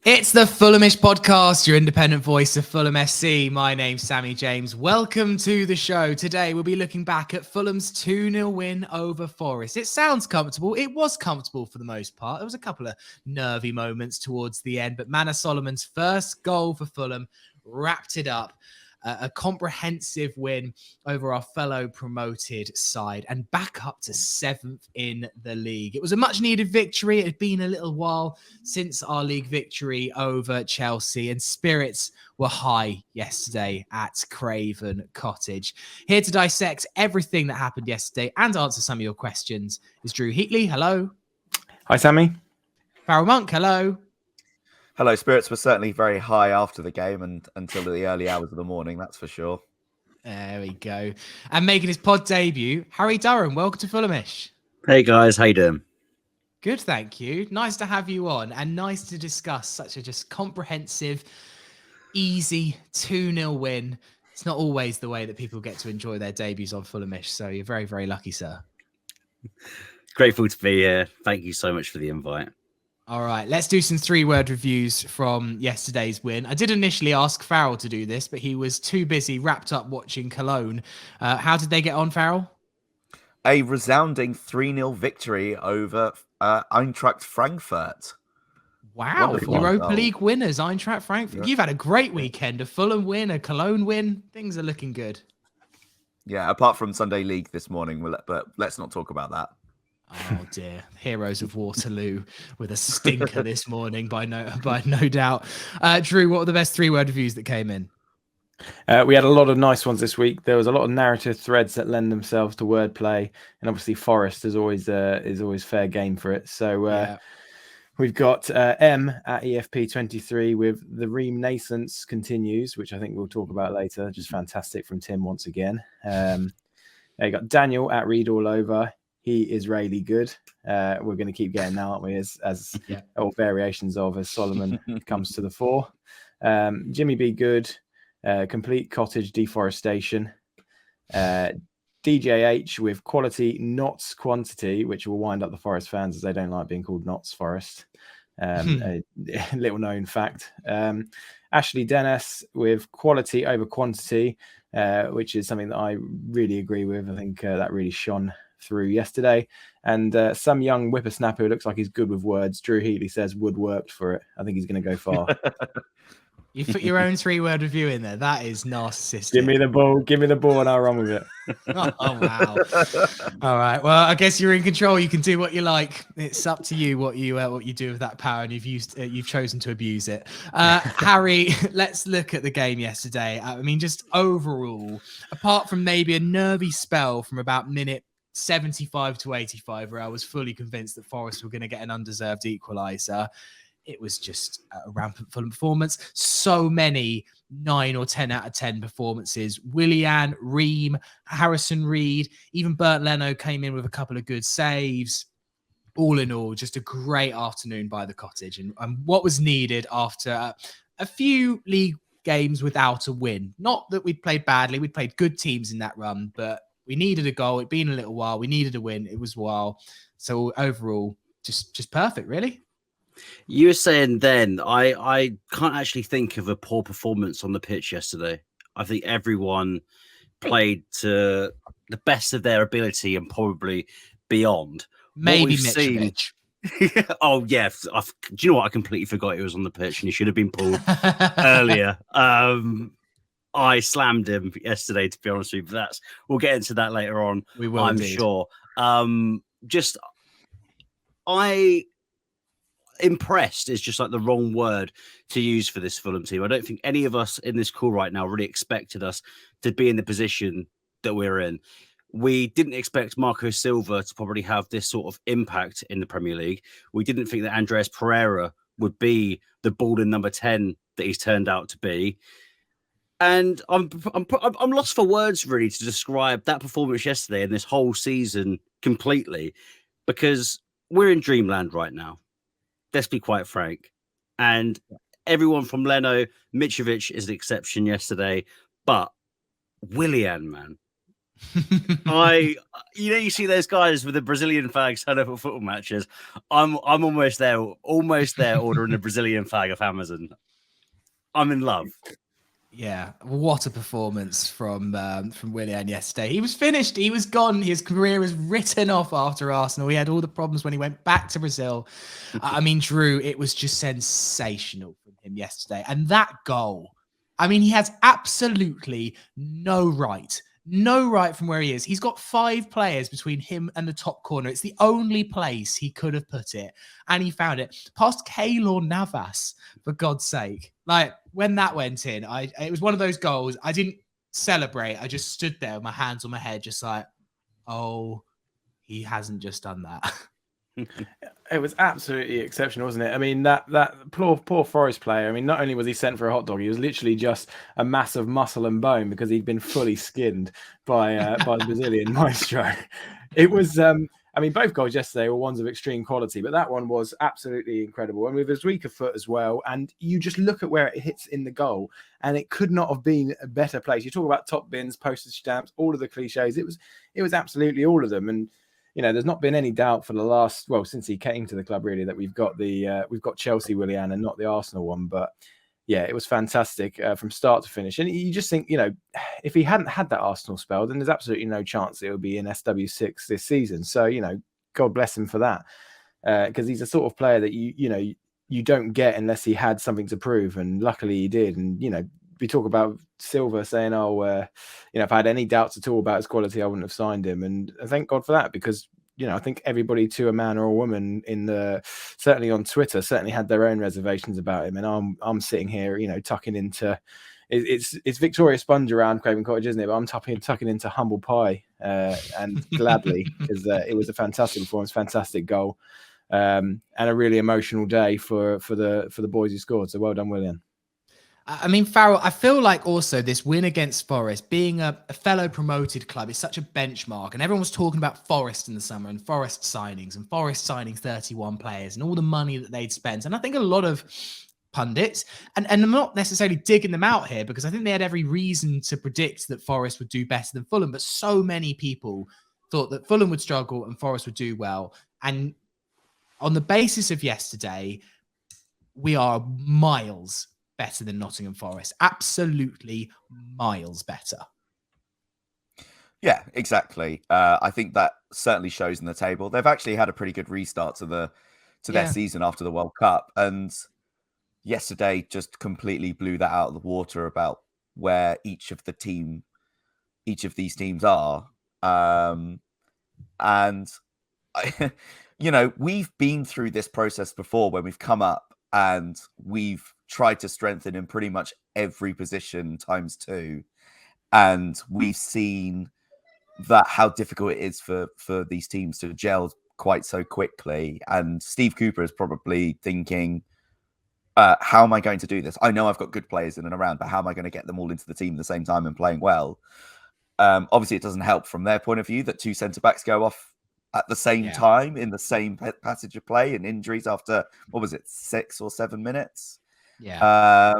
It's the Fulhamish podcast, your independent voice of Fulham SC. My name's Sammy James. Welcome to the show. Today we'll be looking back at Fulham's 2-0 win over Forest. It sounds comfortable. It was comfortable for the most part. There was a couple of nervy moments towards the end, but Manor Solomon's first goal for Fulham wrapped it up. A comprehensive win over our fellow promoted side and back up to 7th in the league. It was a much needed victory. It had been a little while since our league victory over Chelsea, and spirits were high yesterday at Craven Cottage. Here to dissect everything that happened yesterday and answer some of your questions is Drew Heatley. Hello. Hi, Sammy. Farrell Monk. Hello. Hello, spirits were certainly very high after the game and until the early hours of the morning, that's for sure. There we go. And making his pod debut, Harry Durham. Welcome to Fulhamish. Hey guys, how you doing? Good, thank you. Nice to have you on and nice to discuss such a just comprehensive, easy 2-0 win. It's not always the way that people get to enjoy their debuts on Fulhamish, so you're very, very lucky, sir. Grateful to be here. Thank you so much for the invite. All right, let's do some 3-word reviews from yesterday's win. I did initially ask Farrell to do this, but he was too busy wrapped up watching Cologne. How did they get on, Farrell? A resounding 3-0 victory over Eintracht Frankfurt. Wow, Wonderful. Europa League winners, Eintracht Frankfurt. Yeah. You've had a great weekend. A Fulham win, a Cologne win. Things are looking good. Yeah, apart from Sunday League this morning, but let's not talk about that. Oh dear, Heroes of Waterloo with a stinker this morning by no doubt. Drew, what were the best 3-word reviews that came in? We had a lot of nice ones this week. There was a lot of narrative threads that lend themselves to wordplay, and obviously Forest is always fair game for it. So we've got M at EFP23 with the Ream Nascence continues, which I think we'll talk about later. Just fantastic from Tim once again. You got Daniel at Read All Over. He is really good. We're going to keep getting now, aren't we? As all variations of as Solomon comes to the fore. Jimmy B. Good. Complete cottage deforestation. DJH with quality, not quantity, which will wind up the Forest fans as they don't like being called Notts Forest. A little known fact. Ashley Dennis with quality over quantity, which is something that I really agree with. I think that really shone through yesterday. And some young whippersnapper who looks like he's good with words, Drew Heatley, says wood worked for it. I think he's going to go far. You put your own 3-word review in there. That is narcissistic. Give me the ball and I'll run with it. Oh wow. All right, well, I guess you're in control. You can do what you like. It's up to you what you do with that power, and you've chosen to abuse it. Harry, let's look at the game yesterday. I mean, just overall, apart from maybe a nervy spell from about minute 75 to 85, where I was fully convinced that Forest were going to get an undeserved equaliser, it was just a rampant Fulham performance. So many 9 or 10 out of 10 performances. Willian, Ream, Harrison Reed, even Bernd Leno came in with a couple of good saves. All in all, just a great afternoon by the Cottage, and what was needed after a few league games without a win. Not that we'd played badly. We'd played good teams in that run, but we needed a goal. It'd been a little while. We needed a win. It was a while. So overall, just perfect, really. You were saying then, I can't actually think of a poor performance on the pitch yesterday. I think everyone played to the best of their ability and probably beyond. Maybe Mitrovic. Oh, yeah. Do you know what? I completely forgot he was on the pitch and he should have been pulled earlier. I slammed him yesterday, to be honest with you. But we'll get into that later on. We will, I'm indeed. sure. Impressed is just like the wrong word to use for this Fulham team. I don't think any of us in this call right now really expected us to be in the position that we're in. We didn't expect Marco Silva to probably have this sort of impact in the Premier League. We didn't think that Andreas Pereira would be the balling number 10 that he's turned out to be. And I'm lost for words, really, to describe that performance yesterday and this whole season completely, because we're in dreamland right now. Let's be quite frank. And everyone from Leno, Mitrovic is an exception yesterday, but Willian, man, You see those guys with the Brazilian flags turn up at football matches. I'm almost there ordering a Brazilian flag off Amazon. I'm in love. Yeah, what a performance from Willian yesterday. He was finished. He was gone. His career was written off after Arsenal. He had all the problems when he went back to Brazil. I mean, Drew, it was just sensational from him yesterday. And that goal, I mean, he has absolutely no right from where he is. He's got 5 players between him and the top corner. It's the only place he could have put it. And he found it past Keylor Navas, for God's sake. Like, when that went in, it was one of those goals. I didn't celebrate. I just stood there with my hands on my head, just like, oh, he hasn't just done that. It was absolutely exceptional, wasn't it? I mean, that poor Forest player, I mean, not only was he sent for a hot dog, he was literally just a mass of muscle and bone because he'd been fully skinned by the Brazilian maestro. It was, I mean, both goals yesterday were ones of extreme quality, but that one was absolutely incredible. And with his weaker foot as well, and you just look at where it hits in the goal, and it could not have been a better place. You talk about top bins, postage stamps, all of the cliches. It was absolutely all of them. And you know, there's not been any doubt for the last, well, since he came to the club, really, that we've got Chelsea Willian and not the Arsenal one. But yeah, it was fantastic from start to finish. And you just think, you know, if he hadn't had that Arsenal spell, then there's absolutely no chance it would be in SW6 this season. So, you know, God bless him for that, because he's a sort of player that you don't get unless he had something to prove, and luckily he did. And you know, we talk about Silva saying, if I had any doubts at all about his quality, I wouldn't have signed him. And thank God for that, because, you know, I think everybody to a man or a woman certainly on Twitter, certainly had their own reservations about him. And I'm sitting here, you know, tucking into, it's Victoria Sponge around Craven Cottage, isn't it? But I'm tucking into humble pie, and gladly, because it was a fantastic performance, fantastic goal, and a really emotional day for the boys who scored. So well done, Willian. I mean, Farrell, I feel like also this win against Forest, being a fellow promoted club, is such a benchmark. And everyone was talking about Forest in the summer and Forest signings and Forest signing 31 players and all the money that they'd spent. And I think a lot of pundits, and I'm not necessarily digging them out here, because I think they had every reason to predict that Forest would do better than Fulham. But so many people thought that Fulham would struggle and Forest would do well. And on the basis of yesterday, we are miles better than Nottingham Forest. Absolutely miles better. Yeah, exactly. I think that certainly shows in the table. They've actually had a pretty good restart to their season after the World Cup, and yesterday just completely blew that out of the water about where each of these teams are. And you know, we've been through this process before when we've come up and we've tried to strengthen in pretty much every position ×2. And we've seen that how difficult it is for these teams to gel quite so quickly. And Steve Cooper is probably thinking, how am I going to do this? I know I've got good players in and around, but how am I going to get them all into the team at the same time and playing well? Obviously, it doesn't help from their point of view that 2 centre-backs go off at the same time in the same passage of play, and injuries after, 6 or 7 minutes? Yeah.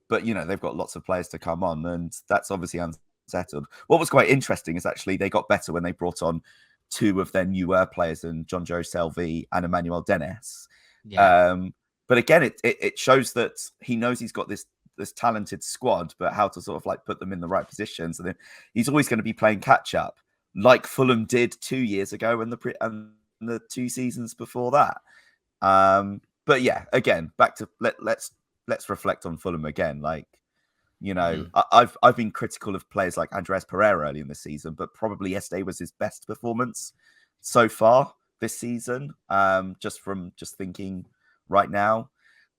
But, you know, they've got lots of players to come on, and that's obviously unsettled. What was quite interesting is actually they got better when they brought on 2 of their newer players, and John Joe Selvey and Emmanuel Dennis. Yeah. But again, it shows that he knows he's got this talented squad, but how to sort of like put them in the right positions. And then he's always going to be playing catch up, like Fulham did 2 years ago and the 2 seasons before that. But yeah, again, back to let's reflect on Fulham again. Like, you know, I've been critical of players like Andreas Pereira early in the season, but probably yesterday was his best performance so far this season. Just thinking right now,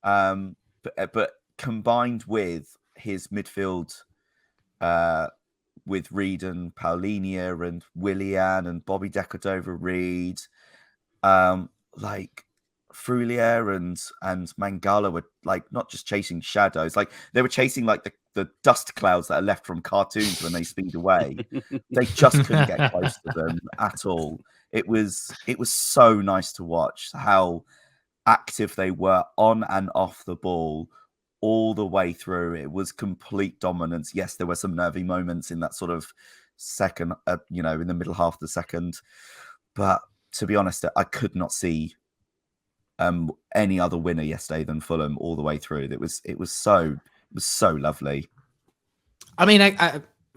but combined with his midfield, with Reed and Paulinho and Willian and Bobby Decordova-Reid, like Frulier and Mangala were like not just chasing shadows, like they were chasing like the dust clouds that are left from cartoons when they speed away. They just couldn't get close to them at all. It was so nice to watch how active they were on and off the ball all the way through. It was complete dominance. Yes, there were some nervy moments in that sort of second, in the middle half of the second. But to be honest, I could not see any other winner yesterday than Fulham all the way through. It was so lovely. I mean,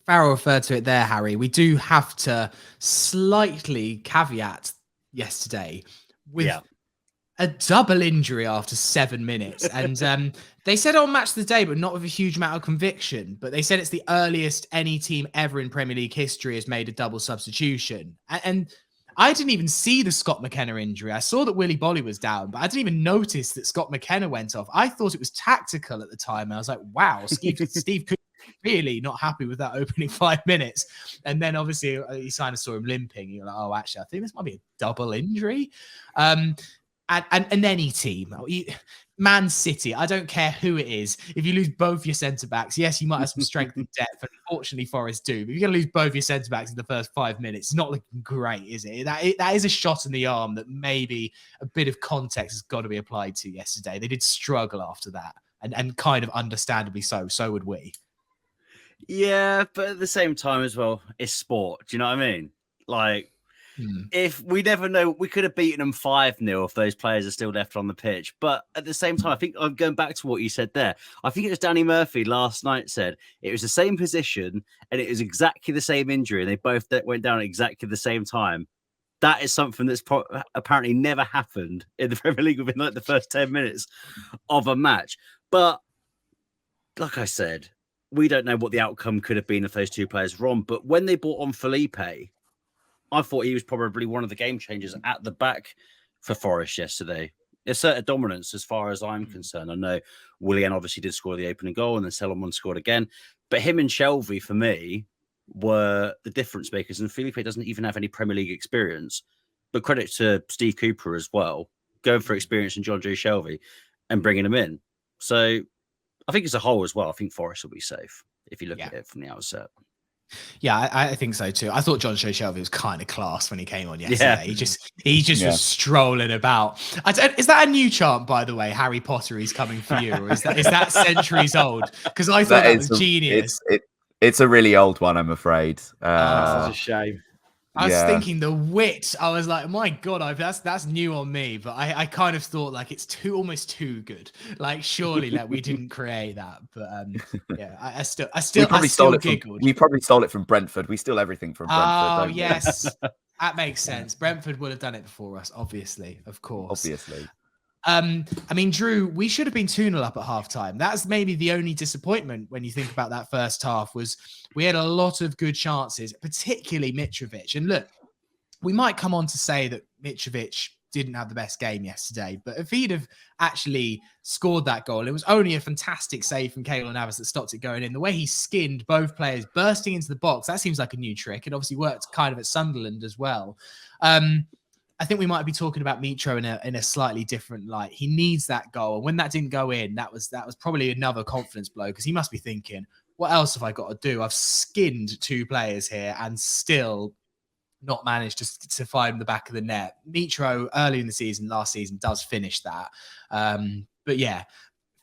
Farrell referred to it there, Harry. We do have to slightly caveat yesterday with a double injury after 7 minutes. And they said on Match of the Day, but not with a huge amount of conviction. But they said it's the earliest any team ever in Premier League history has made a double substitution. And I didn't even see the Scott McKenna injury. I saw that Willy Bolly was down, but I didn't even notice that Scott McKenna went off. I thought it was tactical at the time. And I was like, wow, Steve could really not happy with that opening 5 minutes. And then obviously you kind of saw him limping. You're like, oh, actually, I think this might be a double injury. And any team, Man City, I don't care who it is. If you lose both your centre-backs, yes, you might have some strength and depth, and unfortunately Forest do. But if you're going to lose both your centre-backs in the first 5 minutes, it's not looking great, is it? That is a shot in the arm that maybe a bit of context has got to be applied to yesterday. They did struggle after that, and kind of understandably so. So would we. Yeah, but at the same time as well, it's sport. Do you know what I mean? Like, if we never know, we could have beaten them 5-0 if those players are still left on the pitch. But at the same time, I think I'm going back to what you said there. I think it was Danny Murphy last night said it was the same position and it was exactly the same injury. And they both went down at exactly the same time. That is something that's apparently never happened in the Premier League within like the first 10 minutes of a match. But like I said, we don't know what the outcome could have been if those two players were on. But when they brought on Felipe, I thought he was probably one of the game changers at the back for Forest yesterday. Asserted dominance as far as I'm concerned. I know Willian obviously did score the opening goal and then Solomon scored again. But him and Shelvey, for me, were the difference makers. And Felipe doesn't even have any Premier League experience. But credit to Steve Cooper as well, going for experience in John Joe Shelvey and bringing him in. So I think as a whole as well, I think Forest will be safe if you look at it from the outset. Yeah, I think so too. I thought John Shelvey was kind of class when he came on yesterday. Yeah. He just was strolling about. Is that a new chant, by the way? Harry Potter is coming for you, or is that centuries old? Because I thought that was genius. It's a really old one, I'm afraid. Such a shame. I was thinking the wit. I was like, my God, that's new on me. But I kind of thought like it's almost too good. Like surely like we didn't create that. But yeah, I still giggled. We probably stole it from Brentford. We steal everything from Brentford. Oh yes, that makes sense. Brentford would have done it before us, obviously, of course. Obviously. I mean, Drew, we should have been 2-0 up at halftime. That's maybe the only disappointment when you think about that first half was we had a lot of good chances, particularly Mitrovic. And look, we might come on to say that Mitrovic didn't have the best game yesterday, but if he'd have actually scored that goal, it was only a fantastic save from Keylor Navas that stopped it going in. The way he skinned both players bursting into the box, that seems like a new trick. It obviously worked kind of at Sunderland as well. I think we might be talking about Mitro in a slightly different light. He needs that goal. And when that didn't go in, that was probably another confidence blow because he must be thinking, what else have I got to do? I've skinned 2 players here and still not managed to find the back of the net. Mitro early in the season, last season, does finish that. But yeah,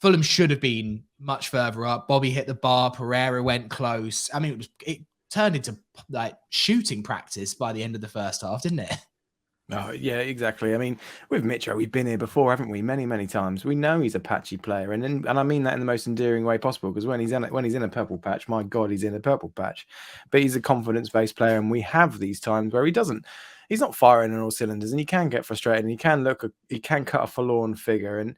Fulham should have been much further up. Bobby hit the bar. Pereira went close. I mean, it turned into like shooting practice by the end of the first half, didn't it? Oh, yeah, exactly. I mean, with Mitro, we've been here before, haven't we? Many, many times. We know he's a patchy player, and I mean that in the most endearing way possible. Because when he's in a purple patch, my God, he's in a purple patch. But he's a confidence-based player, and we have these times where he's not firing on all cylinders, and he can get frustrated, and he can cut a forlorn figure. And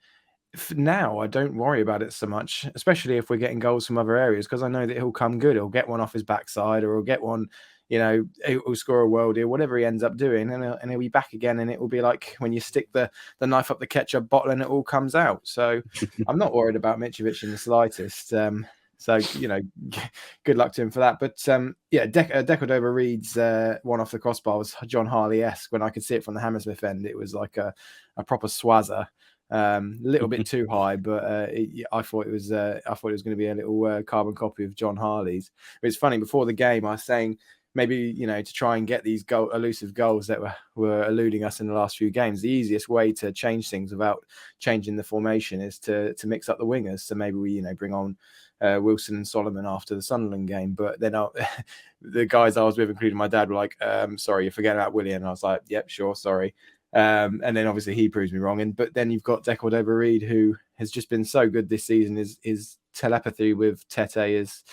now I don't worry about it so much, especially if we're getting goals from other areas, because I know that he'll come good. He'll get one off his backside, or he'll get one. You know, he'll score a worldie, whatever he ends up doing, and he'll be back again. And it will be like when you stick the knife up the ketchup bottle and it all comes out. So I'm not worried about Mitrovic in the slightest. So, you know, good luck to him for that. But yeah, Decordova Reed's one off the crossbar was John Harley-esque. When I could see it from the Hammersmith end, it was like a proper swazzer. A little bit too high, but I thought it was going to be a little carbon copy of John Harley's. It's funny, before the game I was saying maybe, to try and get these elusive goals that were eluding us in the last few games, the easiest way to change things without changing the formation is to mix up the wingers. So maybe we, bring on Wilson and Solomon after the Sunderland game. But then the guys I was with, including my dad, were like, sorry, you're forgetting about Willian. And I was like, yep, sure, sorry. And then obviously he proves me wrong. But then you've got Decordova Reid, who has just been so good this season. His telepathy with Tete is,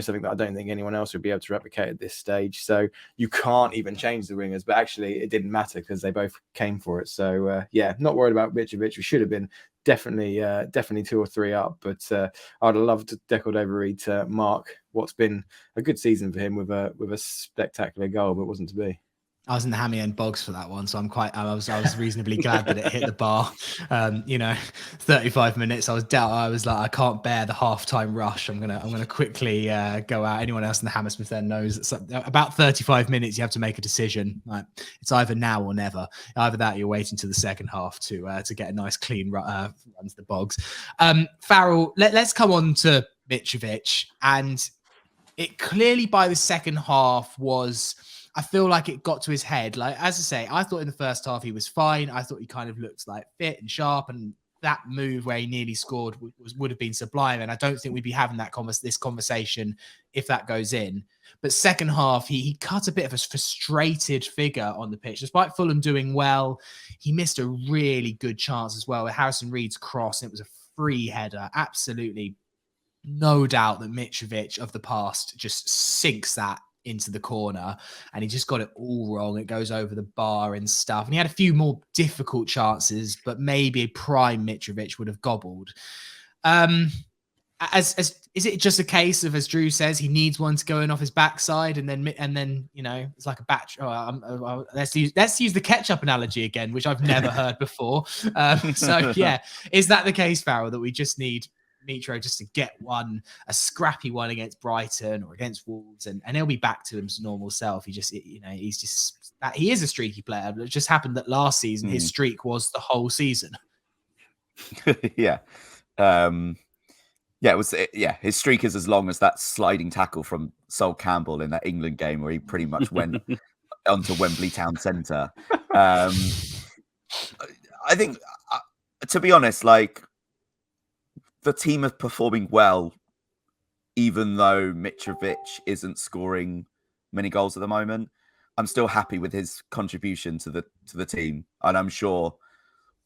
something that I don't think anyone else would be able to replicate at this stage. So you can't even change the wingers. But actually, it didn't matter because they both came for it. So not worried about Mitrovic. We should have been definitely 2 or 3 up. But I'd have loved Decordova Reid to mark what's been a good season for him with a spectacular goal, but it wasn't to be. I was in the hammy end bogs for that one, so I was reasonably glad that it hit the bar. 35 minutes. I was like, I can't bear the halftime rush. I'm gonna quickly go out. Anyone else in the Hammersmith end knows that about 35 minutes you have to make a decision. Like, it's either now or never. Either that, or you're waiting to the second half to get a nice clean run to the bogs. Farrell, let's come on to Mitrovic, and it clearly by the second half was. I feel like it got to his head. Like, as I say, I thought in the first half he was fine. I thought he kind of looked like fit and sharp, and that move where he nearly scored would have been sublime. And I don't think we'd be having this conversation if that goes in. But second half, he cut a bit of a frustrated figure on the pitch. Despite Fulham doing well, he missed a really good chance as well with Harrison Reed's cross. It was a free header. Absolutely no doubt that Mitrovic of the past just sinks that into the corner, and he just got it all wrong. It goes over the bar and stuff. And he had a few more difficult chances, but maybe a prime Mitrovic would have gobbled. Is it just a case of, as Drew says, he needs one to go in off his backside, and then it's like a batch. Let's use the ketchup analogy again, which I've never heard before. So yeah, is that the case, Farrell, that we just need Mitro just to get a scrappy one against Brighton or against Wolves, and he'll be back to his normal self? He is a streaky player, but it just happened that last season his streak was the whole season. Yeah. His streak is as long as that sliding tackle from Sol Campbell in that England game where he pretty much went onto Wembley Town Centre. I think, to be honest, like, the team are performing well, even though Mitrovic isn't scoring many goals at the moment. I'm still happy with his contribution to the team, and I'm sure.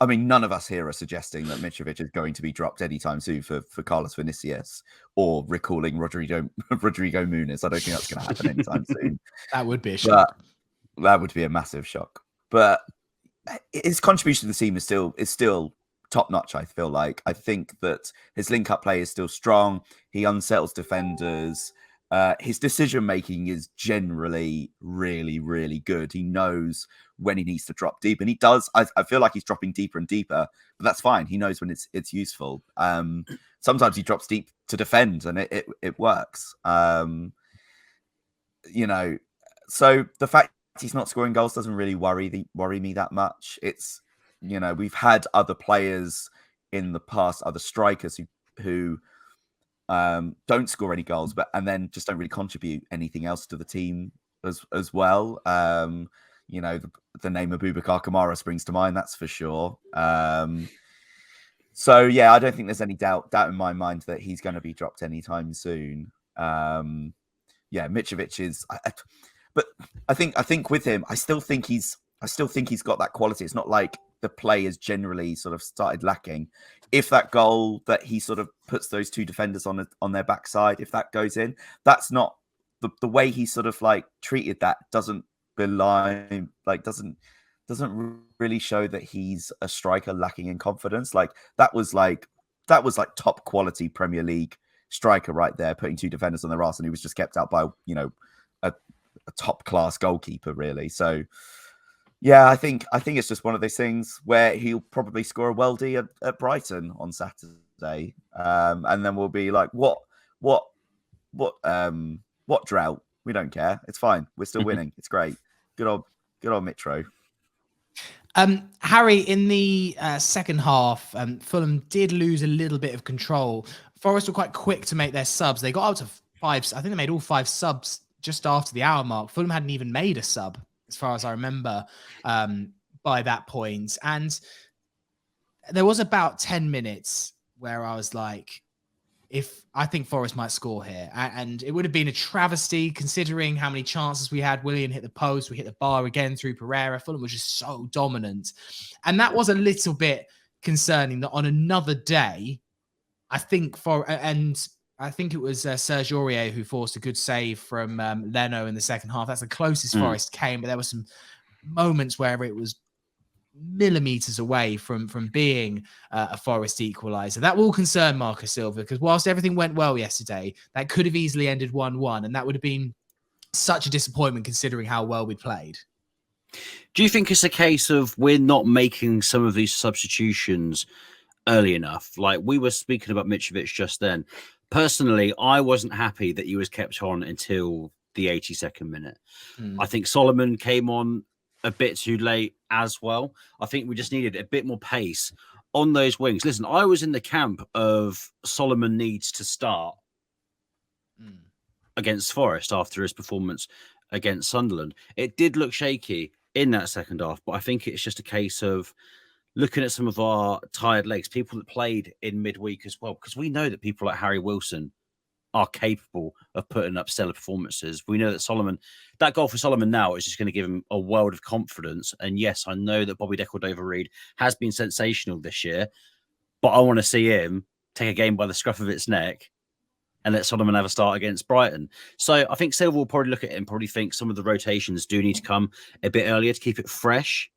I mean, none of us here are suggesting that Mitrovic is going to be dropped anytime soon for Carlos Vinicius or recalling Rodrigo Muniz. I don't think that's going to happen anytime soon. That would be a shock. That would be a massive shock. But his contribution to the team is still top notch. I feel like. I think that his link-up play is still strong. He unsettles defenders. His decision making is generally really, really good. He knows when he needs to drop deep, and he does. I feel like he's dropping deeper and deeper, but that's fine. He knows when it's useful. Sometimes he drops deep to defend, and it works. So the fact he's not scoring goals doesn't really worry me that much. It's we've had other players in the past, other strikers who don't score any goals, and then just don't really contribute anything else to the team as well. The name of Boubacar Kamara springs to mind, that's for sure. So yeah, I don't think there's any doubt in my mind that he's going to be dropped anytime soon. Mitrovic is, but I think with him, I still think he's got that quality. It's not like the play has generally sort of started lacking. If that goal that he sort of puts those two defenders on their backside, if that goes in, that's not the way he sort of like treated that doesn't belie, like doesn't really show that he's a striker lacking in confidence. Like that was like top quality Premier League striker right there, putting two defenders on their arse, and he was just kept out by a top class goalkeeper really. So yeah, I think it's just one of those things where he'll probably score a worldie at Brighton on Saturday, and then we'll be like, what drought? We don't care. It's fine. We're still winning. It's great. Good old Mitro. Harry, in the second half, Fulham did lose a little bit of control. Forest were quite quick to make their subs. They got out to 5. I think they made all 5 subs just after the hour mark. Fulham hadn't even made a sub, as far as I remember, by that point. And there was about 10 minutes where I was like, I think Forest might score here. And it would have been a travesty considering how many chances we had. Willian hit the post. We hit the bar again through Pereira. Fulham was just so dominant. And that was a little bit concerning that on another day, I think it was Serge Aurier who forced a good save from Leno in the second half. That's the closest Forest came, but there were some moments where it was millimeters away from being a Forest equaliser. That will concern Marco Silva, because whilst everything went well yesterday, that could have easily ended 1-1, and that would have been such a disappointment considering how well we played. Do you think it's a case of we're not making some of these substitutions early enough? Like we were speaking about Mitrovic just then. Personally, I wasn't happy that he was kept on until the 82nd minute. I think Solomon came on a bit too late as well. I think we just needed a bit more pace on those wings. Listen, I was in the camp of Solomon needs to start against Forest after his performance against Sunderland. It did look shaky in that second half, but I think it's just a case of looking at some of our tired legs, people that played in midweek as well, because we know that people like Harry Wilson are capable of putting up stellar performances. We know that Solomon, that goal for Solomon now is just going to give him a world of confidence. And yes, I know that Bobby Decordova-Reid has been sensational this year, but I want to see him take a game by the scruff of its neck and let Solomon have a start against Brighton. So I think Silva will probably look at it and probably think some of the rotations do need to come a bit earlier to keep it fresh.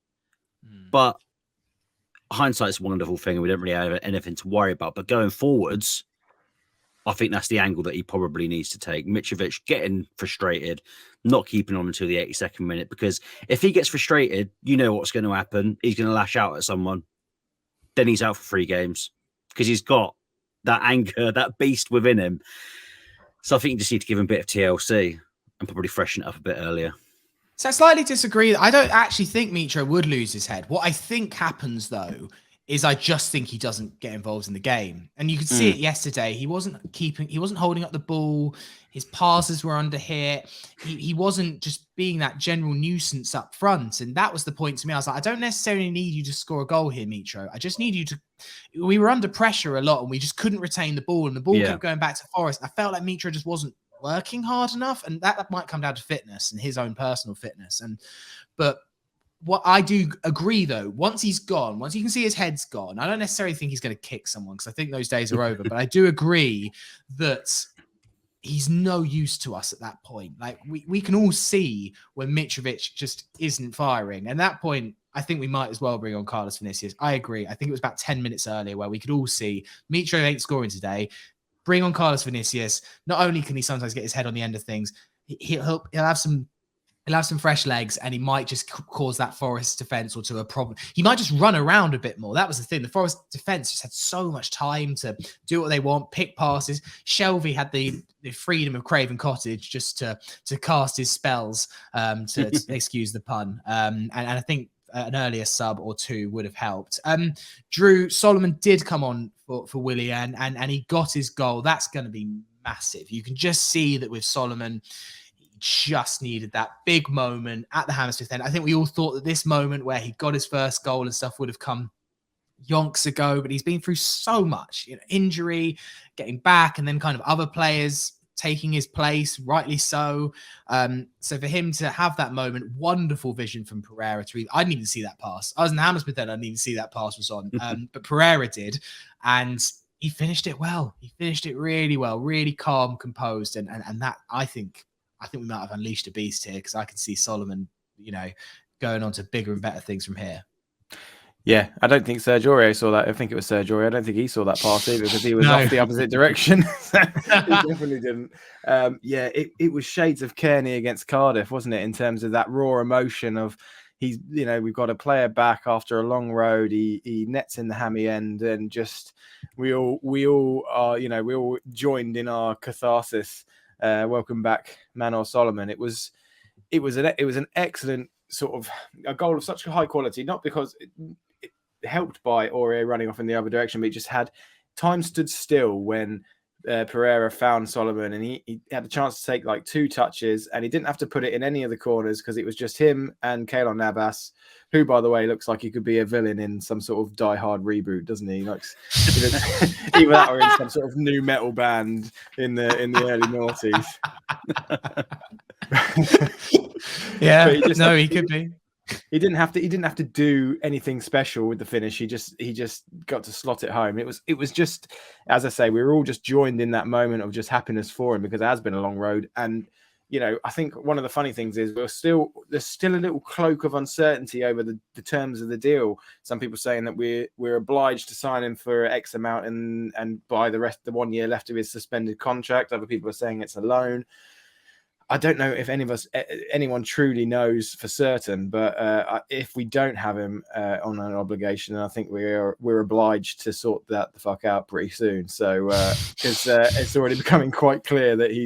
But hindsight's a wonderful thing and we don't really have anything to worry about. But going forwards, I think that's the angle that he probably needs to take. Mitrovic getting frustrated, not keeping on until the 82nd minute, because if he gets frustrated, you know what's going to happen. He's going to lash out at someone. Then he's out for 3 games because he's got that anger, that beast within him. So I think you just need to give him a bit of TLC and probably freshen it up a bit earlier. So I slightly disagree. I don't actually think Mitro would lose his head. What I think happens, though, is I just think he doesn't get involved in the game. And you could see it yesterday. He wasn't holding up the ball. His passes were under hit. He wasn't just being that general nuisance up front. And that was the point to me. I was like, I don't necessarily need you to score a goal here, Mitro. I just need you to... We were under pressure a lot and we just couldn't retain the ball. And the ball kept going back to Forest. I felt like Mitro just wasn't working hard enough. And that might come down to fitness and his own personal fitness. But what I do agree, though, once he's gone, once you can see his head's gone, I don't necessarily think he's going to kick someone because I think those days are over. But I do agree that he's no use to us at that point. Like we can all see when Mitrovic just isn't firing. And at that point, I think we might as well bring on Carlos Vinicius. I agree. I think it was about 10 minutes earlier where we could all see Mitro ain't scoring today. Bring on Carlos Vinicius. Not only can he sometimes get his head on the end of things, he'll have some fresh legs and he might just cause that Forest defense or to a problem. He might just run around a bit more. That was the thing. The Forest defense just had so much time to do what they want, pick passes. Shelvey had the freedom of Craven Cottage just to cast his spells, to excuse the pun. And I think an earlier sub or 2 would have helped. Drew, Solomon did come on for Willian and he got his goal. That's going to be massive. You can just see that with Solomon, just needed that big moment at the Hammersmith end. I think we all thought that this moment where he got his first goal and stuff would have come yonks ago, but he's been through so much, injury, getting back, and then kind of other players taking his place, rightly so. So for him to have that moment, wonderful vision from Pereira. I didn't even see that pass. I was in the Hammersmith then, I didn't even see that pass was on. But Pereira did, and he finished it well. He finished it really well, really calm, composed, and that I think we might have unleashed a beast here because I can see Solomon, going on to bigger and better things from here. Yeah, I don't think Serge Aurier saw that. I think it was Serge Aurier. I don't think he saw that pass either because he was off the opposite direction. He definitely didn't. It was shades of Kearney against Cardiff, wasn't it? In terms of that raw emotion of we've got a player back after a long road. He nets in the hammy end, and just we all joined in our catharsis. Welcome back, Manor Solomon. It was an excellent sort of a goal of such high quality, not because it helped by Aurier running off in the other direction, but it just had time stood still when Pereira found Solomon, and he had a chance to take like 2 touches, and he didn't have to put it in any of the corners because it was just him and Keylon Navas, who, by the way, looks like he could be a villain in some sort of Die Hard reboot, doesn't he? He looks either that or in some sort of new metal band in the early noughties. Yeah, he could be. He didn't have to do anything special with the finish. He just got to slot it home. It was just, as I say, we were all just joined in that moment of just happiness for him, because it has been a long road. And I think one of the funny things is there's still a little cloak of uncertainty over the terms of the deal. Some people saying that we're obliged to sign him for X amount and buy the 1 year left of his suspended contract. Other people are saying it's a loan. I don't know if anyone truly knows for certain, but if we don't have him on an obligation, I think we're obliged to sort that the fuck out pretty soon. So because it's already becoming quite clear that he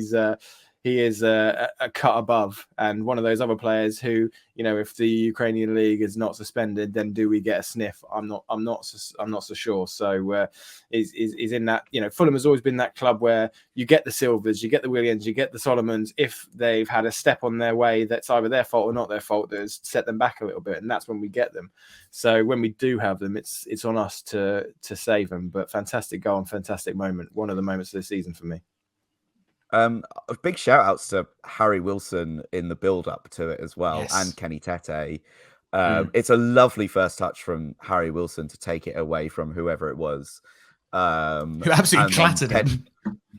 is a cut above, and one of those other players who, if the Ukrainian league is not suspended, then do we get a sniff? I'm not so sure. So is in that, Fulham has always been that club where you get the Silvers, you get the Willians, you get the Solomons if they've had a step on their way that's either their fault or not their fault that has set them back a little bit, and that's when we get them. So when we do have them, it's on us to save them. But fantastic goal and fantastic moment, one of the moments of the season for me. Big shout outs to Harry Wilson in the build up to it as well, yes. and Kenny Tete. It's a lovely first touch from Harry Wilson to take it away from whoever it was. Who absolutely clattered him.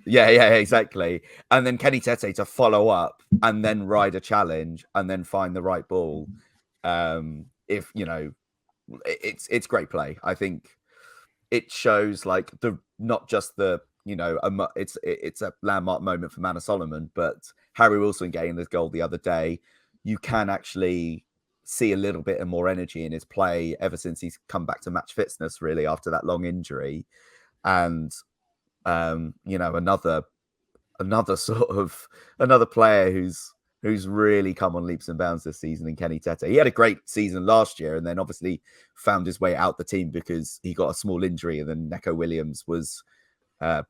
Yeah, exactly. And then Kenny Tete to follow up and then ride a challenge and then find the right ball. It's great play. I think it shows like not just the it's a landmark moment for Manor Solomon, but Harry Wilson getting this goal the other day, you can actually see a little bit more energy in his play ever since he's come back to match fitness, really, after that long injury. And another player who's really come on leaps and bounds this season in Kenny Tete. He had a great season last year and then obviously found his way out the team because he got a small injury, and then Neco Williams was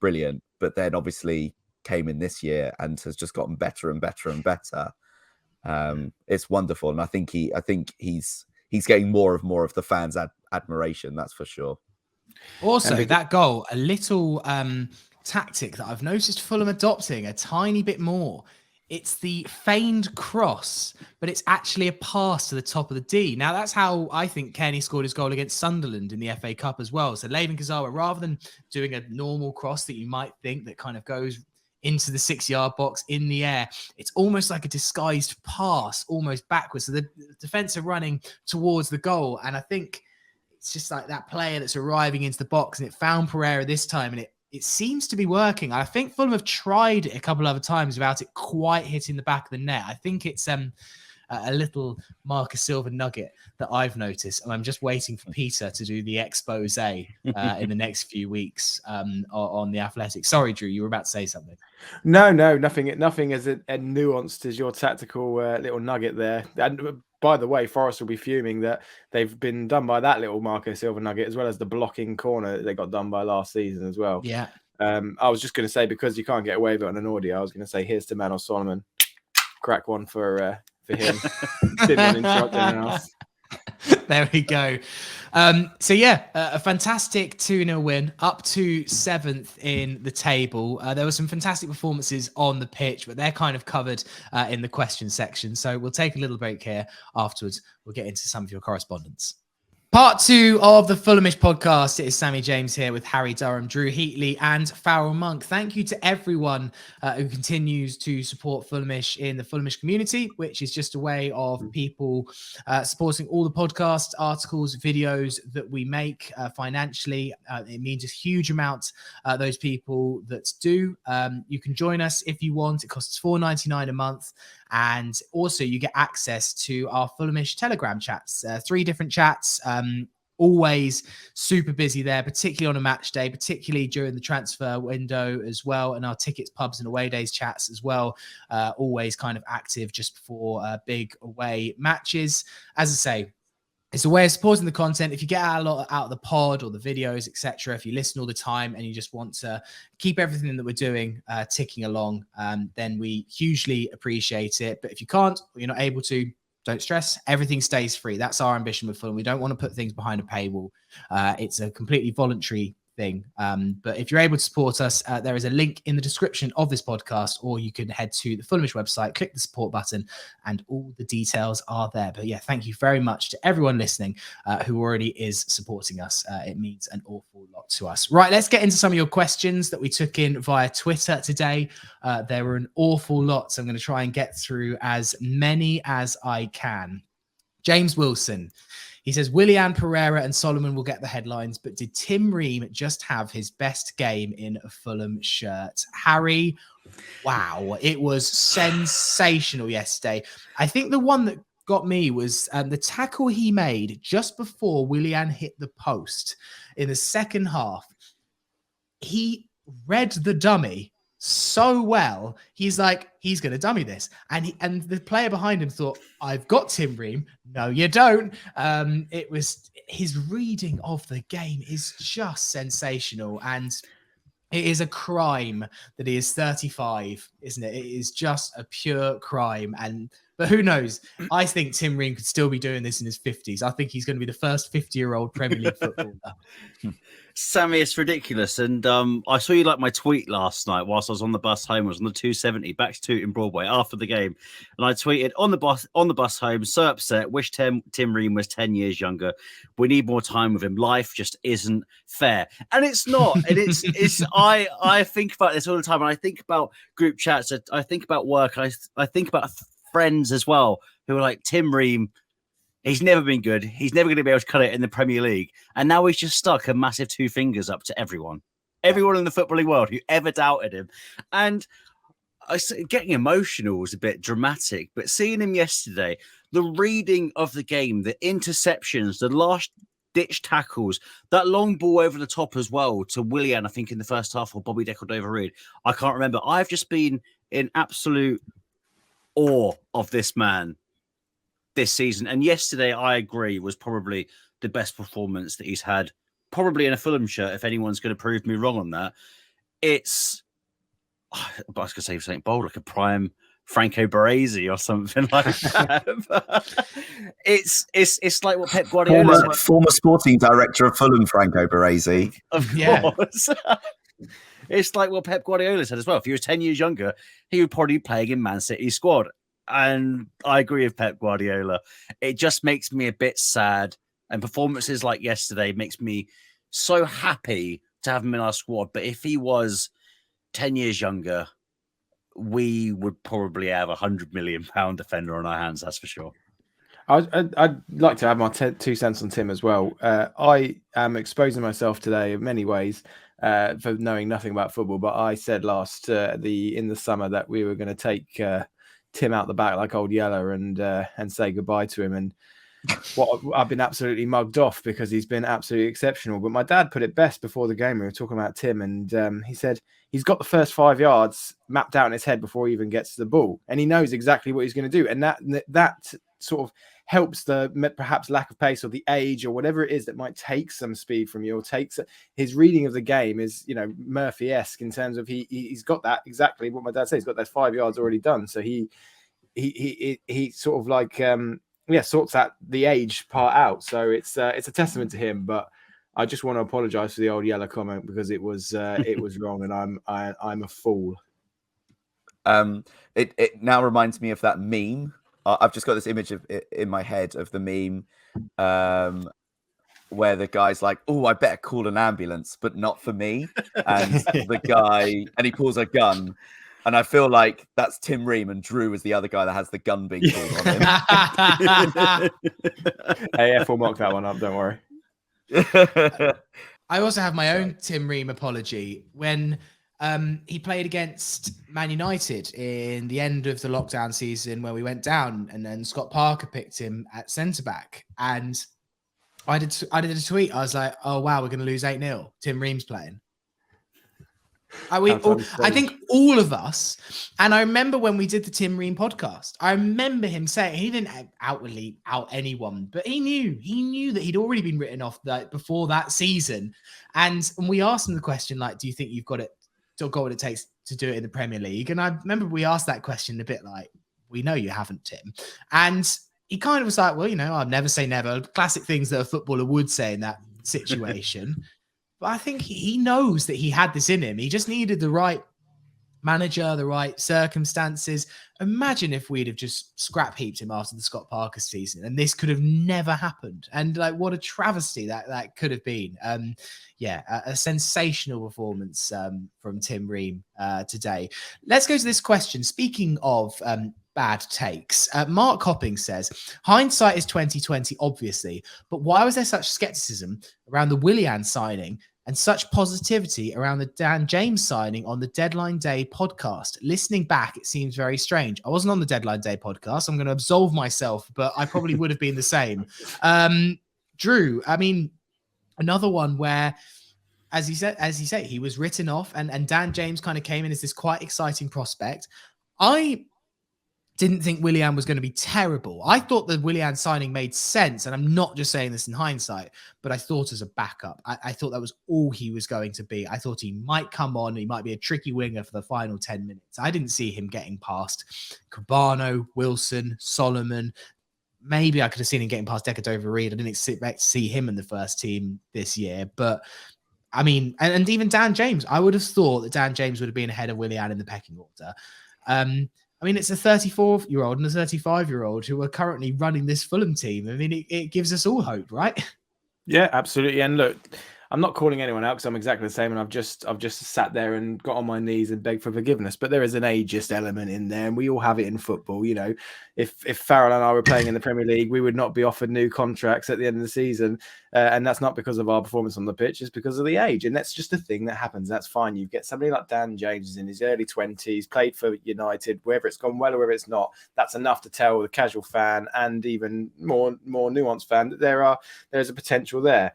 brilliant, but then obviously came in this year and has just gotten better and better and better. It's wonderful, and I think he's getting more of the fans' admiration. That's for sure. Also, that goal, a little tactic that I've noticed Fulham adopting a tiny bit more. It's the feigned cross, but it's actually a pass to the top of the D. Now, that's how I think Kenny scored his goal against Sunderland in the FA Cup as well. So Laban Kazawa, rather than doing a normal cross that you might think that kind of goes into the 6-yard box in the air, it's almost like a disguised pass, almost backwards. So the defence are running towards the goal. And I think it's just like that player that's arriving into the box, and it found Pereira this time, and it seems to be working. I think Fulham have tried it a couple other times without it quite hitting the back of the net. I think it's a little Marcus Silva nugget that I've noticed, and I'm just waiting for Peter to do the expose in the next few weeks on the Athletic. Sorry, Drew, you were about to say something. No, nothing as nuanced as your tactical little nugget there. And by the way, Forest will be fuming that they've been done by that little Marco Silva nugget, as well as the blocking corner that they got done by last season as well. Yeah. I was just going to say, because you can't get away with it on an audio, I was going to say, here's to Manor Solomon. Crack one for him. Didn't want to interrupt anyone else. There we go. A fantastic 2-0 win, up to 7th in the table. There were some fantastic performances on the pitch, but they're kind of covered in the question section. So we'll take a little break here. Afterwards, we'll get into some of your correspondence. Part 2 of the Fulhamish podcast. It is Sammy James here with Harry Durham, Drew Heatley and Farrell Monk. Thank you to everyone who continues to support Fulhamish in the Fulhamish community, which is just a way of people supporting all the podcasts, articles, videos that we make financially. It means a huge amount, those people that do. You can join us if you want. It costs $4.99 a month. And also you get access to our Fulhamish Telegram chats, 3 different chats, always super busy there, particularly on a match day, particularly during the transfer window as well. And our tickets, pubs and away days chats as well, always kind of active just before big away matches. As I say, It's a way of supporting the content. If you get a lot out of the pod or the videos, etc., if you listen all the time and you just want to keep everything that we're doing ticking along, then we hugely appreciate it. But if you can't, or you're not able to, don't stress. Everything stays free. That's our ambition with Fulham. We don't want to put things behind a paywall. It's a completely voluntary thing. But if you're able to support us, there is a link in the description of this podcast, or you can head to the Fulhamish website, click the support button, and all the details are there. But yeah, thank you very much to everyone listening who already is supporting us. It means an awful lot to us. Right, let's get into some of your questions that we took in via Twitter today. There were an awful lot, so I'm going to try and get through as many as I can. James Wilson. He says, Willian, Pereira and Solomon will get the headlines, but did Tim Ream just have his best game in a Fulham shirt? Harry, wow, it was sensational yesterday. I think the one that got me was the tackle he made just before Willian hit the post in the second half. He read the dummy so well. He's like, he's going to dummy this. And the player behind him thought, I've got Tim Ream. No, you don't. It was his reading of the game is just sensational. And it is a crime that he is 35, isn't it? It is just a pure crime. But who knows? I think Tim Ream could still be doing this in his 50s. I think he's going to be the first 50-year-old Premier League footballer. Sammy, it's ridiculous. And I saw you like my tweet last night whilst I was on the bus home. I was on the 270 back to in Broadway after the game. And I tweeted on the bus home, so upset, wish Tim Ream was 10 years younger. We need more time with him. Life just isn't fair. And it's not. And it's I think about this all the time. And I think about group chats. I think about work. I think about friends as well who are like, Tim Ream, he's never been good. He's never going to be able to cut it in the Premier League. And now he's just stuck a massive two fingers up to everyone in the footballing world who ever doubted him. And getting emotional was a bit dramatic, but seeing him yesterday, the reading of the game, the interceptions, the last ditch tackles, that long ball over the top as well to Willian, I think in the first half, or Bobby Decordova-Reid. I can't remember. I've just been in absolute awe of this man this season. And yesterday, I agree, was probably the best performance that he's had, probably in a Fulham shirt, if anyone's going to prove me wrong on that. I was going to say something bold, like a prime Franco Baresi or something like that. It's like what Pep Guardiola former sporting director of Fulham, Franco Baresi. Of course. It's like what Pep Guardiola said as well. If he was 10 years younger, he would probably be playing in Man City's squad. And I agree with Pep Guardiola. It just makes me a bit sad. And performances like yesterday makes me so happy to have him in our squad. But if he was 10 years younger, we would probably have £100 million defender on our hands, that's for sure. I'd like to add my 2 cents on Tim as well. I am exposing myself today in many ways for knowing nothing about football, but I said in the summer that we were going to take Tim out the back like old Yeller and say goodbye to him. And I've been absolutely mugged off because he's been absolutely exceptional. But my dad put it best before the game. We were talking about Tim, and he said he's got the first 5 yards mapped out in his head before he even gets to the ball, and he knows exactly what he's going to do. And that sort of helps the perhaps lack of pace or the age or whatever it is that might take some speed from you, or takes his reading of the game is, Murphy-esque in terms of he's got that exactly what my dad said. He's got those 5 yards already done. So he sort of like sorts that the age part out. So it's a testament to him. But I just want to apologize for the old Yeller comment because it was wrong, and I'm a fool. It now reminds me of that meme. I've just got this image in my head of the meme where the guy's like, "Oh, I better call an ambulance, but not for me." And he pulls a gun. And I feel like that's Tim Ream, and Drew is the other guy that has the gun being pulled on him. AF will mock that one up, don't worry. I also have my own Tim Ream apology. When he played against Man United in the end of the lockdown season where we went down, and then Scott Parker picked him at centre-back. And I did a tweet. I was like, oh, wow, we're going to lose 8-0. Tim Ream's playing. I think all of us, and I remember when we did the Tim Ream podcast, I remember him saying he didn't outwardly out anyone, but he knew that he'd already been written off before that season. And we asked him the question, like, do you think you've got what it takes to do it in the Premier League? And I remember we asked that question a bit like, we know you haven't, Tim. And he kind of was like, well, I'll never say never. Classic things that a footballer would say in that situation. But I think he knows that he had this in him. He just needed the right manager, the right circumstances. Imagine if we'd have just scrap heaped him after the Scott Parker season, and this could have never happened. And like, what a travesty that could have been. A sensational performance from Tim Ream today. Let's go to this question. Speaking of bad takes, Mark Hopping says, hindsight is 2020, obviously, but why was there such skepticism around the Willian signing and such positivity around the Dan James signing on the Deadline Day podcast? Listening back, it seems very strange. I wasn't on the Deadline Day podcast. I'm going to absolve myself, but I probably would have been the same. Drew, I mean, another one where, as you say, he was written off, and Dan James kind of came in as this quite exciting prospect. I didn't think Willian was going to be terrible. I thought the Willian signing made sense, and I'm not just saying this in hindsight, but I thought as a backup. I thought that was all he was going to be. I thought he might come on, he might be a tricky winger for the final 10 minutes. I didn't see him getting past Cabano, Wilson, Solomon. Maybe I could have seen him getting past Decadova-Reid. I didn't expect to see him in the first team this year, but I mean, and even Dan James, I would have thought that Dan James would have been ahead of Willian in the pecking order. I mean, it's a 34-year-old and a 35-year-old who are currently running this Fulham team. I mean, it gives us all hope, right? Yeah, absolutely. And look, I'm not calling anyone out because I'm exactly the same, and I've just sat there and got on my knees and begged for forgiveness. But there is an ageist element in there, and we all have it in football. If Farrell and I were playing in the Premier League, we would not be offered new contracts at the end of the season, and that's not because of our performance on the pitch; it's because of the age, and that's just a thing that happens. That's fine. You get somebody like Dan James in his early 20s, played for United, whether it's gone well or whether it's not. That's enough to tell the casual fan and even more nuanced fan that there's a potential there.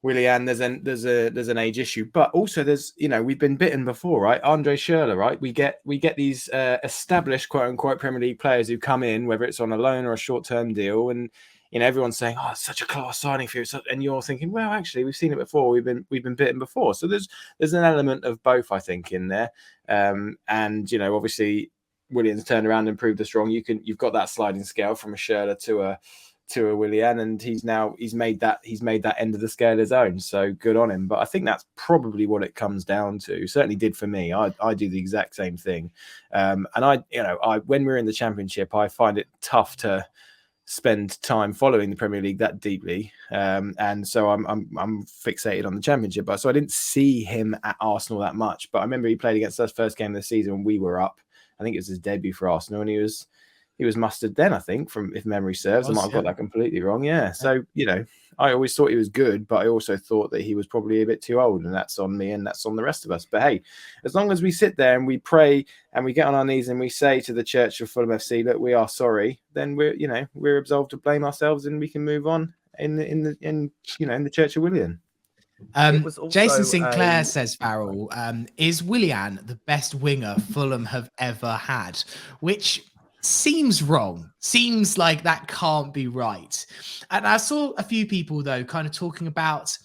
Willian, there's an age issue, but also there's we've been bitten before, right? Andre Schürrle, right? We get these established quote unquote Premier League players who come in, whether it's on a loan or a short term deal, and everyone's saying, "Oh, it's such a class signing for you," and you're thinking, "Well, actually, we've seen it before. We've been bitten before." So there's an element of both, I think, in there, and obviously Willian's turned around and proved us wrong. You've got that sliding scale from a Schürrle to a Willian, and he's made that end of the scale his own. So good on him. But I think that's probably what it comes down to. Certainly did for me. I do the exact same thing. And I when we're in the Championship, I find it tough to spend time following the Premier League that deeply. And so I'm fixated on the Championship. But so I didn't see him at Arsenal that much. But I remember he played against us first game of the season when we were up. I think it was his debut for Arsenal, and he was mustered then, I think, from if memory serves. I might have got that completely wrong. Yeah. So, I always thought he was good, but I also thought that he was probably a bit too old, and that's on me and that's on the rest of us. But hey, as long as we sit there and we pray and we get on our knees and we say to the Church of Fulham FC, look, we are sorry, then we're absolved to blame ourselves and we can move on in the Church of Willian. Jason Sinclair says, Farrell, is Willian the best winger Fulham have ever had? Which seems wrong. Seems like that can't be right. And I saw a few people, though, kind of talking about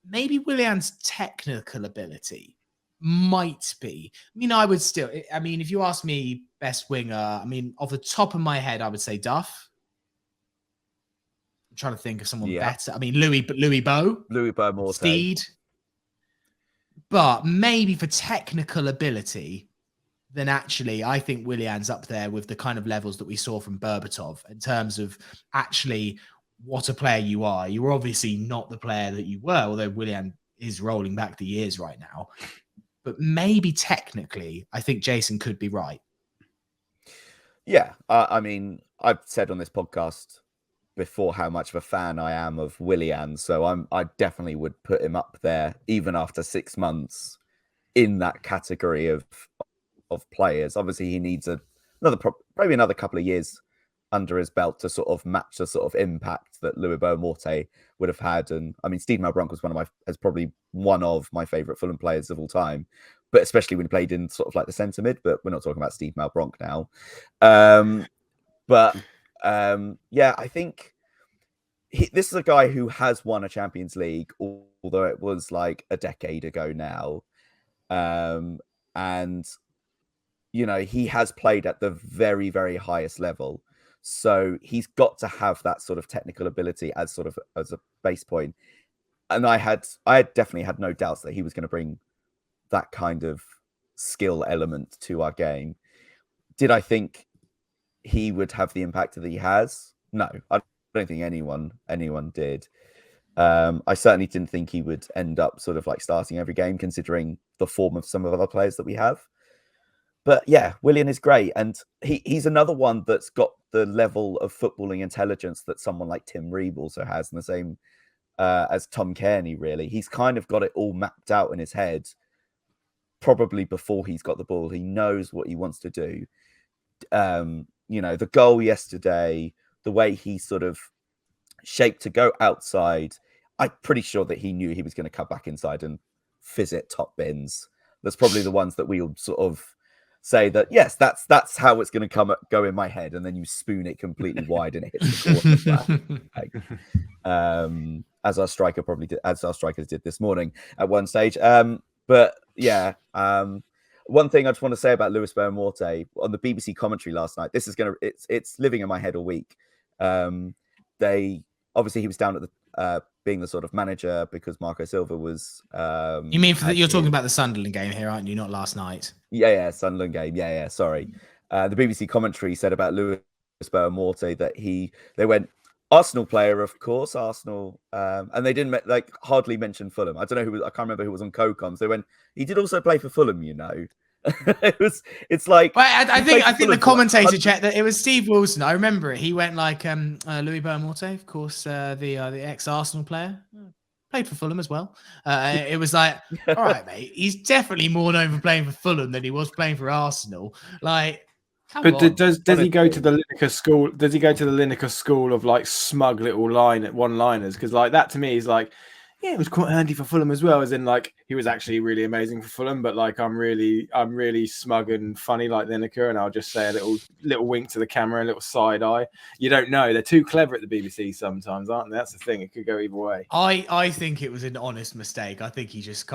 maybe Willian's technical ability might be. I mean, if you ask me best winger, off the top of my head, I would say Duff. I'm trying to think of someone better. Louis Bow. Louis Bow more. Steed. But maybe for technical ability, then actually I think Willian's up there with the kind of levels that we saw from Berbatov in terms of actually what a player you are. You're obviously not the player that you were, although Willian is rolling back the years right now. But maybe technically, I think Jason could be right. Yeah. I've said on this podcast before how much of a fan I am of Willian. So I definitely would put him up there, even after 6 months, in that category of players. Obviously, he needs probably another couple of years under his belt to sort of match the sort of impact that Louis Boa-Morte would have had. And Steve Malbranque was probably one of my favourite Fulham players of all time. but especially when he played in sort of like the centre mid. But we're not talking about Steve Malbronk now. Yeah, I think this is a guy who has won a Champions League, although it was like a decade ago now. And, you know, he has played at the very, very highest level. So he's got to have that sort of technical ability as a base point. And I had definitely had no doubts that he was going to bring that kind of skill element to our game. Did I think he would have the impact that he has? No, I don't think anyone did. I certainly didn't think he would end up sort of like starting every game, considering the form of some of the other players that we have. But yeah, Willian is great. And he's another one that's got the level of footballing intelligence that someone like Tim Ream also has, and the same as Tom Cairney, really. He's kind of got it all mapped out in his head, probably before he's got the ball. He knows what he wants to do. You know, the goal yesterday, the way he sort of shaped to go outside, I'm pretty sure that he knew he was going to cut back inside and fizz it top bins. That's probably the ones that we'll sort of say that, yes, that's how it's going to go in my head, and then you spoon it completely wide and it hits the corner. As our striker probably did, as our strikers did this morning at one stage. But yeah, one thing I just want to say about Lewis Boamorte on the BBC commentary last night. This is it's living in my head all week. They obviously he was down at the being the sort of manager because Marco Silva was. You mean you're talking about the Sunderland game here, aren't you? Not last night. Yeah, Sunderland game. Yeah. Sorry, the BBC commentary said about Lewis Boamorte that they went Arsenal player, of course, Arsenal, and they didn't hardly mention Fulham. I don't know I can't remember who was on co-coms. They went, he did also play for Fulham, you know. It's like, well, I think the commentator checked that it was Steve Wilson. I remember it. He went like Louis Boamorte, of course, the ex-Arsenal player, played for Fulham as well. It was like, all right, mate, he's definitely more known for playing for Fulham than he was playing for Arsenal. Like, but does he go to the Lineker school? Does he go to the Lineker school of like smug little one-liners? Because like that to me is like, yeah, it was quite handy for Fulham as well. As in, like, he was actually really amazing for Fulham, but like I'm really smug and funny like Lineker, and I'll just say a little wink to the camera, a little side eye. You don't know; they're too clever at the BBC sometimes, aren't they? That's the thing; it could go either way. I think it was an honest mistake. I think he just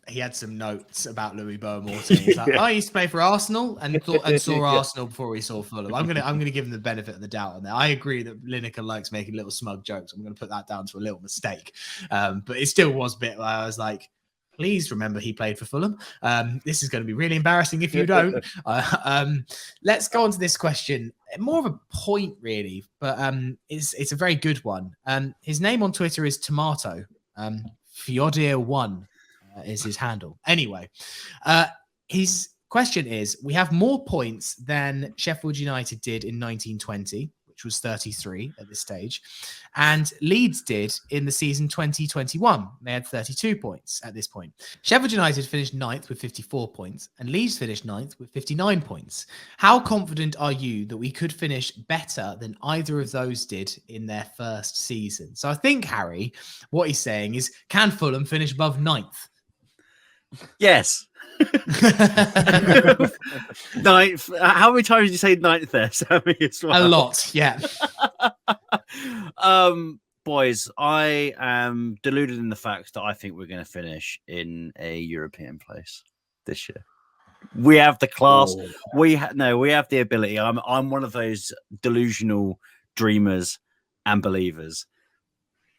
he had some notes about Louis Boamorte. He's like, I used to play for Arsenal and saw Arsenal before he saw Fulham. I'm gonna give him the benefit of the doubt on that. I agree that Lineker likes making little smug jokes. I'm gonna put that down to a little mistake, but it still was a bit where I was like, please remember he played for Fulham. This is going to be really embarrassing if you don't. Let's go on to this question. More of a point, really, but it's a very good one. His name on Twitter is Tomato. Fiodir1 is his handle. Anyway, his question is, we have more points than Sheffield United did in 1920, which was 33 at this stage, and Leeds did in the season 2021. They had 32 points at this point. Sheffield United finished 9th with 54 points, and Leeds finished 9th with 59 points. How confident are you that we could finish better than either of those did in their first season? So I think, Harry, what he's saying is, can Fulham finish above 9th? Yes. Ninth. How many times did you say ninth there, Sammy? As well? A lot, yeah. Boys, I am deluded in the fact that I think we're going to finish in a European place this year. We have the class. Oh. We have the ability. I'm one of those delusional dreamers and believers.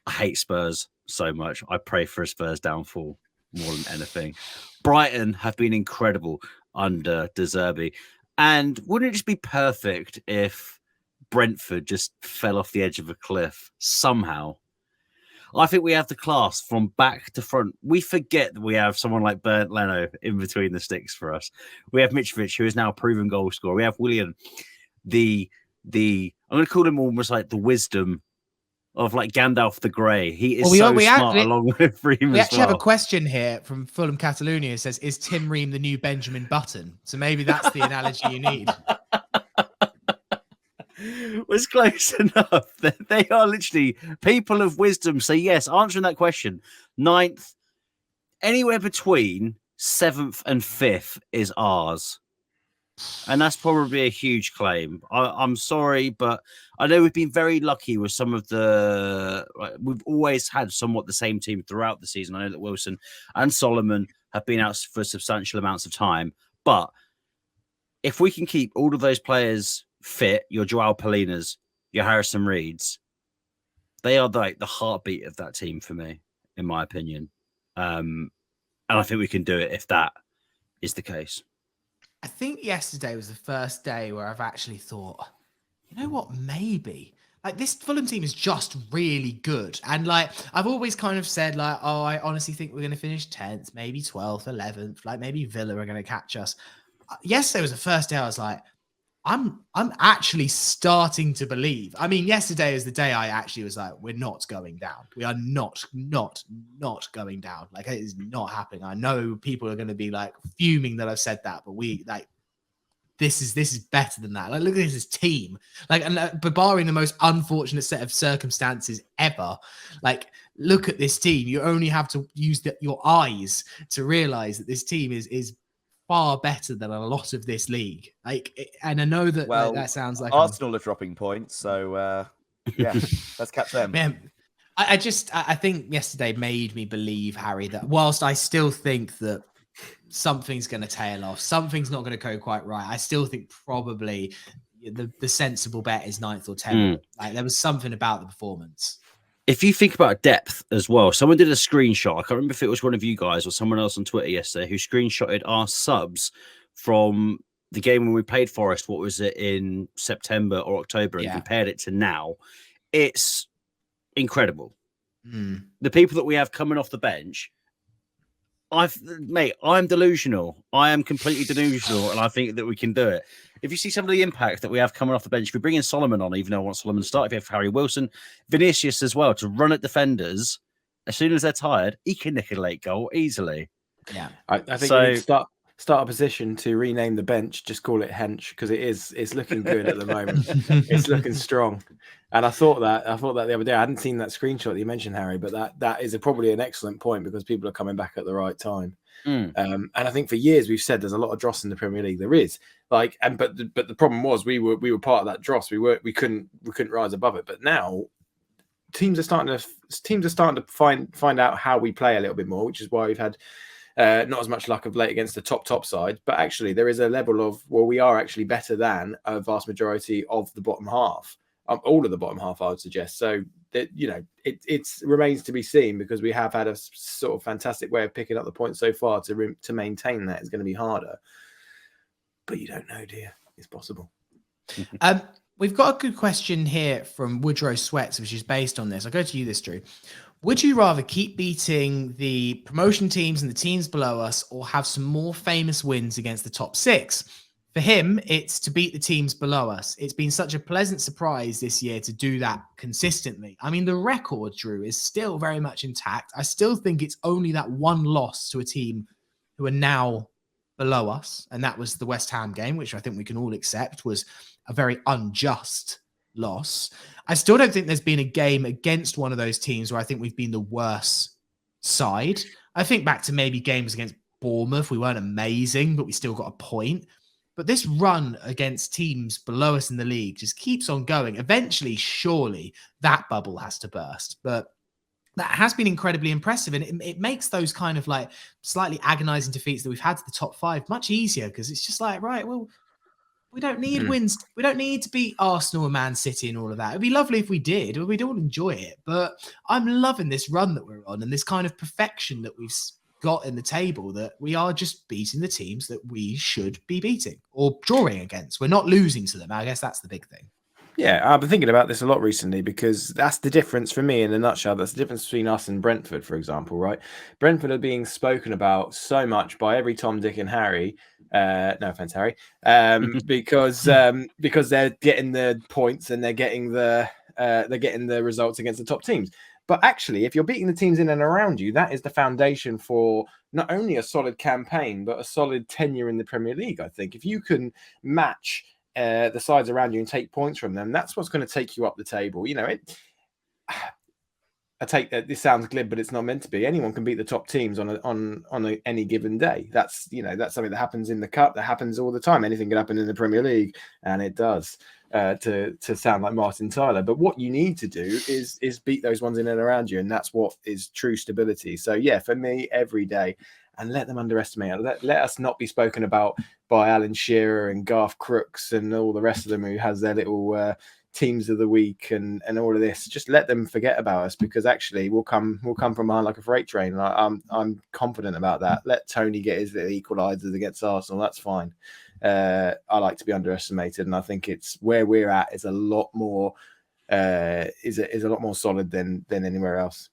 I hate Spurs so much. I pray for a Spurs downfall more than anything. Brighton have been incredible under De Zerbi. And wouldn't it just be perfect if Brentford just fell off the edge of a cliff somehow? I think we have the class from back to front. We forget that we have someone like Bernd Leno in between the sticks for us. We have Mitrovic, who is now a proven goal scorer. We have Willian, I'm going to call him almost like the wisdom of like Gandalf the Grey. He is smart along with Ream. We actually have a question here from Fulham Catalonia. It says, is Tim Ream the new Benjamin Button? So maybe that's the analogy you need. Was close enough. They are literally people of wisdom. So yes, answering that question, 9th, anywhere between 7th and 5th is ours. And that's probably a huge claim. I'm sorry, but I know we've been very lucky with some of we've always had somewhat the same team throughout the season. I know that Wilson and Solomon have been out for substantial amounts of time. But if we can keep all of those players fit, your Joao Polinas, your Harrison Reeds, they are like the heartbeat of that team for me, in my opinion. And I think we can do it if that is the case. I think yesterday was the first day where I've actually thought, you know what, maybe like this Fulham team is just really good. And like, I've always kind of said like, oh, I honestly think we're going to finish 10th, maybe 12th, 11th, like maybe Villa are going to catch us. Yesterday was the first day I was like, I'm actually starting to believe. I mean, yesterday is the day I actually was like, we're not going down. We are not going down. Like, it is not happening. I know people are going to be like fuming that I've said that, but this is better than that. Like, look at this team. Like, and but barring the most unfortunate set of circumstances ever, like, look at this team. You only have to use your eyes to realize that this team is far better than a lot of this league. And I know that that sounds like Arsenal are dropping points, so yeah, let's catch them. Man, I think yesterday made me believe, Harry, that whilst I still think that something's going to tail off, something's not going to go quite right, I still think probably the sensible bet is 9th or 10th. Like, there was something about the performance. If you think about depth as well, someone did a screenshot. I can't remember if it was one of you guys or someone else on Twitter yesterday who screenshotted our subs from the game when we played Forest. What was it, in September or October? And compared it to now. It's incredible. The people that we have coming off the bench, I'm delusional. I am completely delusional, and I think that we can do it. If you see some of the impact that we have coming off the bench, if we bring in Solomon on, even though I want Solomon to start, if you have Harry Wilson, Vinicius as well, to run at defenders, as soon as they're tired, he can nick a late goal easily. Yeah. I think we need to start a position to rename the bench, just call it Hench, because it's looking good at the moment. It's looking strong. And I thought that the other day. I hadn't seen that screenshot that you mentioned, Harry, but that is probably an excellent point because people are coming back at the right time. And I think for years we've said there's a lot of dross in the Premier League. There is, but the problem was we were part of that dross. We couldn't rise above it. But now teams are starting to find out how we play a little bit more, which is why we've had not as much luck of late against the top side. But actually, there is a level of, well, we are actually better than a vast majority of the bottom half, all of the bottom half, I would suggest. So that, it remains to be seen, because we have had a sort of fantastic way of picking up the points so far. To maintain that is going to be harder, but you don't know, dear. It's possible. We've got a good question here from Woodrow Sweats, which is based on this. I'll go to you this, Drew. Would you rather keep beating the promotion teams and the teams below us, or have some more famous wins against the top 6? For him, it's to beat the teams below us. It's been such a pleasant surprise this year to do that consistently. I mean, the record, Drew, is still very much intact. I still think it's only that one loss to a team who are now below us, and that was the West Ham game, which I think we can all accept was a very unjust loss. I still don't think there's been a game against one of those teams where I think we've been the worse side. I think back to maybe games against Bournemouth. We weren't amazing, but we still got a point. But this run against teams below us in the league just keeps on going. Eventually, surely, that bubble has to burst. But that has been incredibly impressive. And it makes those kind of like slightly agonizing defeats that we've had to the top 5 much easier, because it's just like, right, well, we don't need wins. We don't need to beat Arsenal and Man City and all of that. It'd be lovely if we did. We'd all enjoy it. But I'm loving this run that we're on and this kind of perfection that we've got in the table, that we are just beating the teams that we should be beating or drawing against. We're not losing to them. I guess that's the big thing. Yeah, I've been thinking about this a lot recently, because that's the difference for me in a nutshell. That's the difference between us and Brentford, for example, right? Brentford are being spoken about so much by every Tom, Dick and Harry. No offense, Harry. Because they're getting the points and they're getting the results against the top teams. But actually, if you're beating the teams in and around you, that is the foundation for not only a solid campaign, but a solid tenure in the Premier League, I think. If you can match the sides around you and take points from them, that's what's going to take you up the table. I take that this sounds glib, but it's not meant to be. Anyone can beat the top teams on any given day. That's something that happens in the cup. That happens all the time. Anything can happen in the Premier League, and it does. To sound like Martin Tyler, but what you need to do is beat those ones in and around you, and that's what is true stability. So yeah, for me, every day, and let them underestimate. Let us not be spoken about by Alan Shearer and Garth Crooks and all the rest of them who has their little teams of the week and all of this. Just let them forget about us, because actually we'll come from behind like a freight train. I'm confident about that. Let Tony get his little equalisers against Arsenal. That's fine. I like to be underestimated, and I think it's where we're at is a lot more is a lot more solid than anywhere else.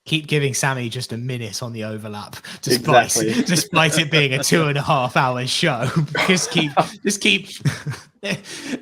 Keep giving Sammy just a minute on the overlap, despite it being a 2.5 hour show. just keep.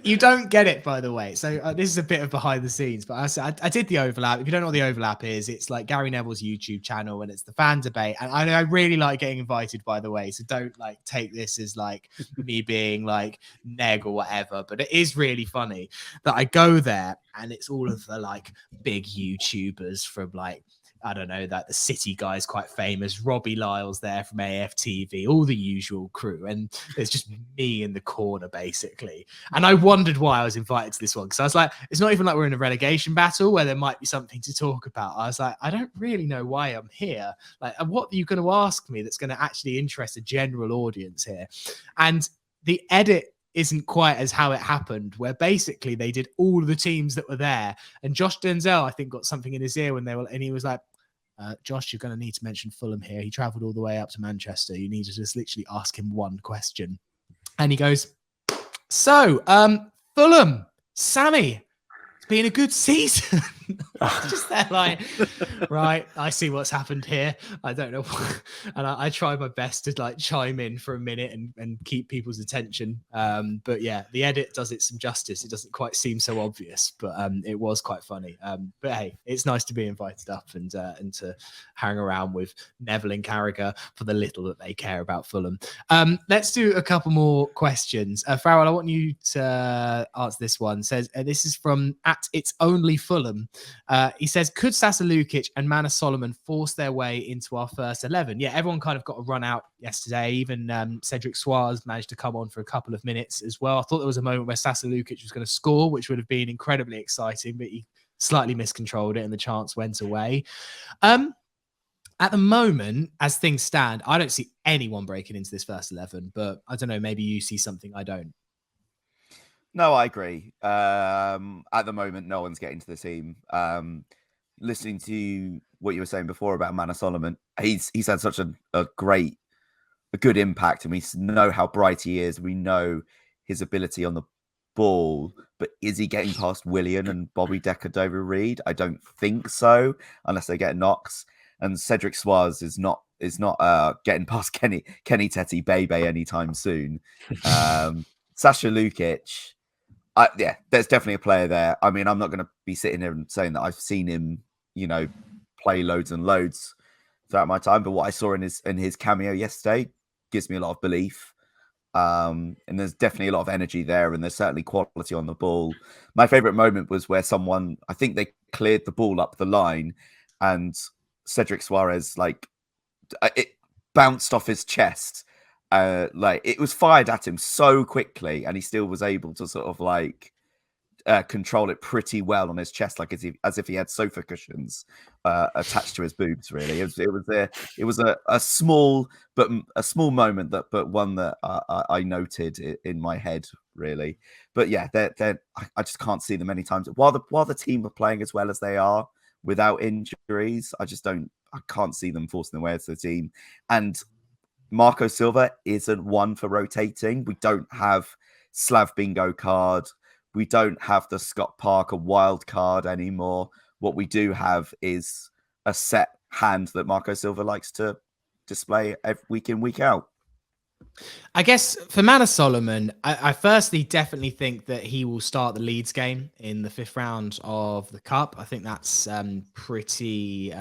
You don't get it, by the way. So this is a bit of behind the scenes, but I did the overlap. If you don't know what the overlap is, it's like Gary Neville's YouTube channel, and it's the fan debate. And I really like getting invited, by the way. So don't like take this as like me being like neg or whatever. But it is really funny that I go there, and it's all of the like big YouTubers from like, I don't know, that the City guy's quite famous. Robbie Lyle's there from AFTV, all the usual crew. And there's just me in the corner, basically. And I wondered why I was invited to this one, because I was like, it's not even like we're in a relegation battle where there might be something to talk about. I was like, I don't really know why I'm here. Like, what are you going to ask me that's going to actually interest a general audience here? And the edit isn't quite as how it happened, where basically they did all of the teams that were there. And Josh Denzel, I think, got something in his ear when and he was like, Josh, you're going to need to mention Fulham here. He traveled all the way up to Manchester. You need to just literally ask him one question. And he goes, so, Fulham, Sammy, it's been a good season. Just there like, right, I see what's happened here. I don't know. And I try my best to like chime in for a minute and keep people's attention. But yeah, the edit does it some justice. It doesn't quite seem so obvious, but it was quite funny. But hey, it's nice to be invited up and to hang around with Neville and Carragher for the little that they care about Fulham. Let's do a couple more questions. Farrell, I want you to answer this one. Says this is from @It'sOnlyFulham. He says, could Sasa Lukic and Manor Solomon force their way into our first 11? Yeah, everyone kind of got a run out yesterday. Even Cedric Suarez managed to come on for a couple of minutes as well. I thought there was a moment where Sasa Lukic was going to score, which would have been incredibly exciting, but he slightly miscontrolled it and the chance went away. At the moment, as things stand, I don't see anyone breaking into this first 11, but I don't know, maybe you see something I don't. No, I agree. At the moment, no one's getting to the team. Listening to what you were saying before about Manor Solomon, he's had such a good impact, and we know how bright he is. We know his ability on the ball, but is he getting past Willian and Bobby Decker-Dover-Reid? I don't think so, unless they get knocks. And Cedric Suarez is not getting past Kenny Tete Bebe anytime soon. Sasha Lukic. There's definitely a player there. I mean, I'm not going to be sitting here and saying that I've seen him, play loads and loads throughout my time. But what I saw in his cameo yesterday gives me a lot of belief. And there's definitely a lot of energy there, and there's certainly quality on the ball. My favorite moment was where I think they cleared the ball up the line, and Cedric Suarez, it bounced off his chest. It was fired at him so quickly, and he still was able to sort of control it pretty well on his chest, as if he had sofa cushions attached to his boobs. Really, it was a small moment but one that I noted in my head, really. But yeah, I just can't see them many times while the team are playing as well as they are without injuries. I can't see them forcing their way into the team. And Marco Silva isn't one for rotating. We don't have Slav Bingo card. We don't have the Scott Parker wild card anymore. What we do have is a set hand that Marco Silva likes to display week in, week out. I guess for Manor Solomon, I firstly definitely think that he will start the Leeds game in the 5th round of the Cup. I think that's pretty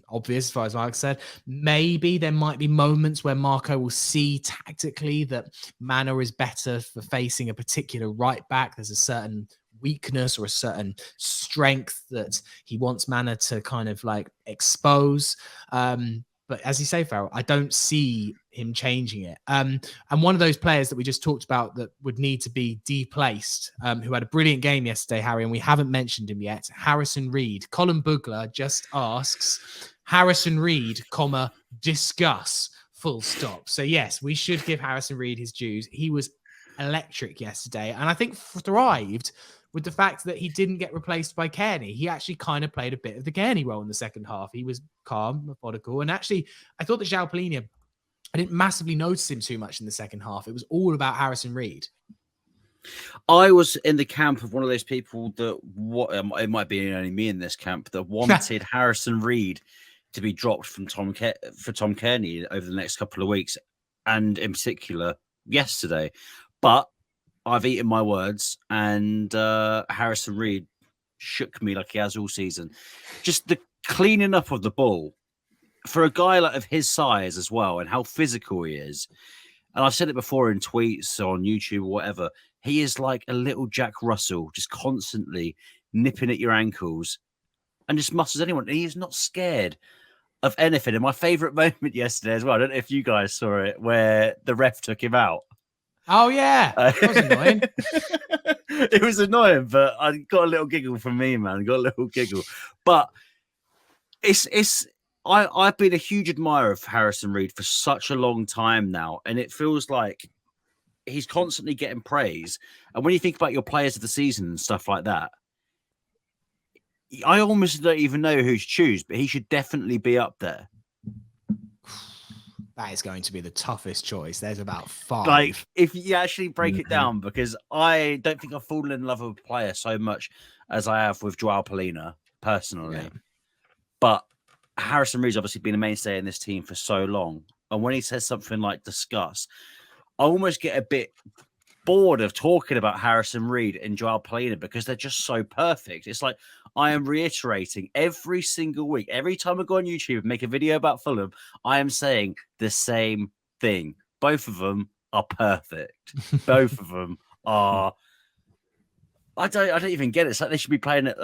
obvious as far as Mark said. Maybe there might be moments where Marco will see tactically that Manor is better for facing a particular right back. There's a certain weakness or a certain strength that he wants Mana to kind of like expose. But as you say, Farrell, I don't see him changing it. And one of those players that we just talked about that would need to be deplaced, who had a brilliant game yesterday, Harry, and we haven't mentioned him yet, Harrison Reed. Colin Bugler just asks, Harrison Reed, comma, discuss, full stop. So yes, we should give Harrison Reed his dues. He was electric yesterday, and I think thrived with the fact that he didn't get replaced by Kearney. He actually kind of played a bit of the Kearney role in the second half. He was calm, methodical, and actually, I thought that João Palhinha, I didn't massively notice him too much in the second half. It was all about Harrison Reed. I was in the camp of one of those people that, it might be only me in this camp, that wanted Harrison Reed to be dropped from Tom Kearney over the next couple of weeks, and in particular yesterday. But I've eaten my words, and Harrison Reed shook me like he has all season. Just the cleaning up of the ball for a guy like of his size as well, and how physical he is. And I've said it before in tweets on YouTube or whatever. He is like a little Jack Russell, just constantly nipping at your ankles and just muscles anyone. And he is not scared of anything. And my favourite moment yesterday as well, I don't know if you guys saw it, where the ref took him out. Oh, yeah. That was annoying. It was annoying, but I got a little giggle from me, man. Got a little giggle. But I've been a huge admirer of Harrison Reed for such a long time now, and it feels like he's constantly getting praise. And when you think about your players of the season and stuff like that, I almost don't even know who to choose, but he should definitely be up there. That is going to be the toughest choice. There's about 5. Like, if you actually break it down, because I don't think I've fallen in love with a player so much as I have with João Palhinha, personally. Yeah. But Harrison Reed's obviously been a mainstay in this team for so long. And when he says something like discuss, I almost get a bit bored of talking about Harrison Reed and João Palhinha because they're just so perfect. It's like I am reiterating every single week. Every time I go on YouTube and make a video about Fulham, I am saying the same thing. Both of them are perfect. Both of them are. I don't even get it. It's like they should be playing at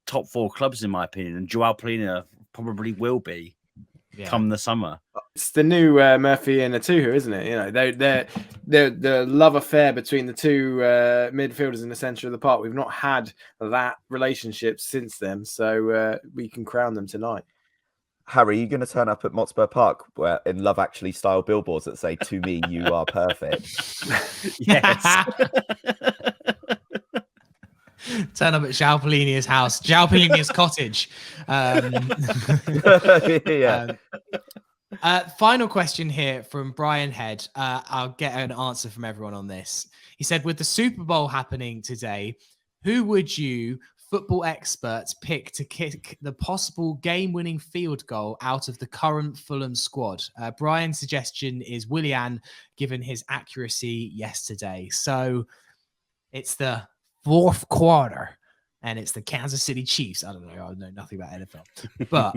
top 4 clubs, in my opinion. And João Palhinha probably will be come the summer. It's the new Murphy and Atuhu, isn't it? You know, they're the love affair between the two midfielders in the centre of the park. We've not had that relationship since then, so we can crown them tonight. Harry, are you going to turn up at Motspur Park where in Love Actually style billboards that say, "To me, you are perfect"? Yes. Turn up at João Palhinha's house, João Palhinha's cottage. Final question here from Brian Head. I'll get an answer from everyone on this. He said, with the Super Bowl happening today, who would you, football experts, pick to kick the possible game-winning field goal out of the current Fulham squad? Brian's suggestion is Willian, given his accuracy yesterday. So it's the 4th quarter, and it's the Kansas City Chiefs. I don't know. I know nothing about NFL. But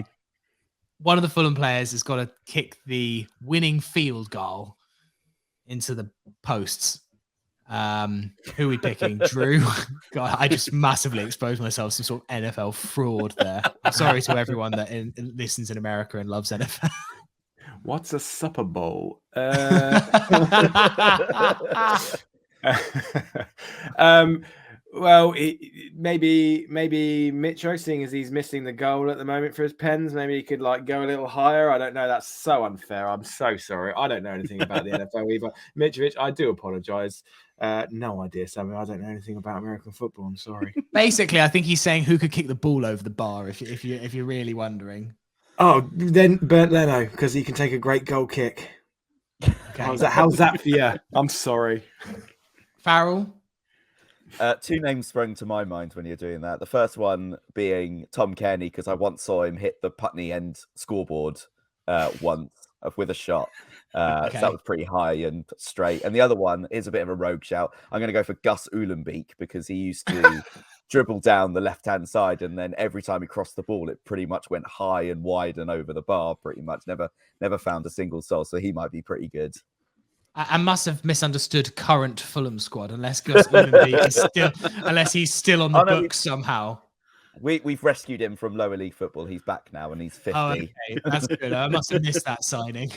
one of the Fulham players has got to kick the winning field goal into the posts. Who are we picking? Drew? God, I just massively exposed myself to some sort of NFL fraud there. I'm sorry to everyone that listens in America and loves NFL. What's a Super Bowl? Well, maybe Mitro, seeing as he's missing the goal at the moment for his Pens, maybe he could like go a little higher. I don't know. That's so unfair. I'm so sorry. I don't know anything about the NFL either. Mitrovic, I do apologise. No idea, Sammy. I don't know anything about American football. I'm sorry. Basically, I think he's saying who could kick the ball over the bar. If you're really wondering. Oh, then Bernd Leno, because he can take a great goal kick. Okay. How's that for you? I'm sorry. Farrell. 2 names sprung to my mind when you're doing that. The first one being Tom Kearney, because I once saw him hit the Putney End scoreboard once with a shot. So that was pretty high and straight. And the other one is a bit of a rogue shout. I'm going to go for Gus Uhlenbeek, because he used to dribble down the left-hand side, and then every time he crossed the ball, it pretty much went high and wide and over the bar, pretty much. Never found a single soul, so he might be pretty good. I must have misunderstood current Fulham squad, unless Gus Ulenby is still, unless he's still on the books somehow. We've rescued him from lower league football. He's back now, and he's 50. Oh, okay. That's good. I must have missed that signing.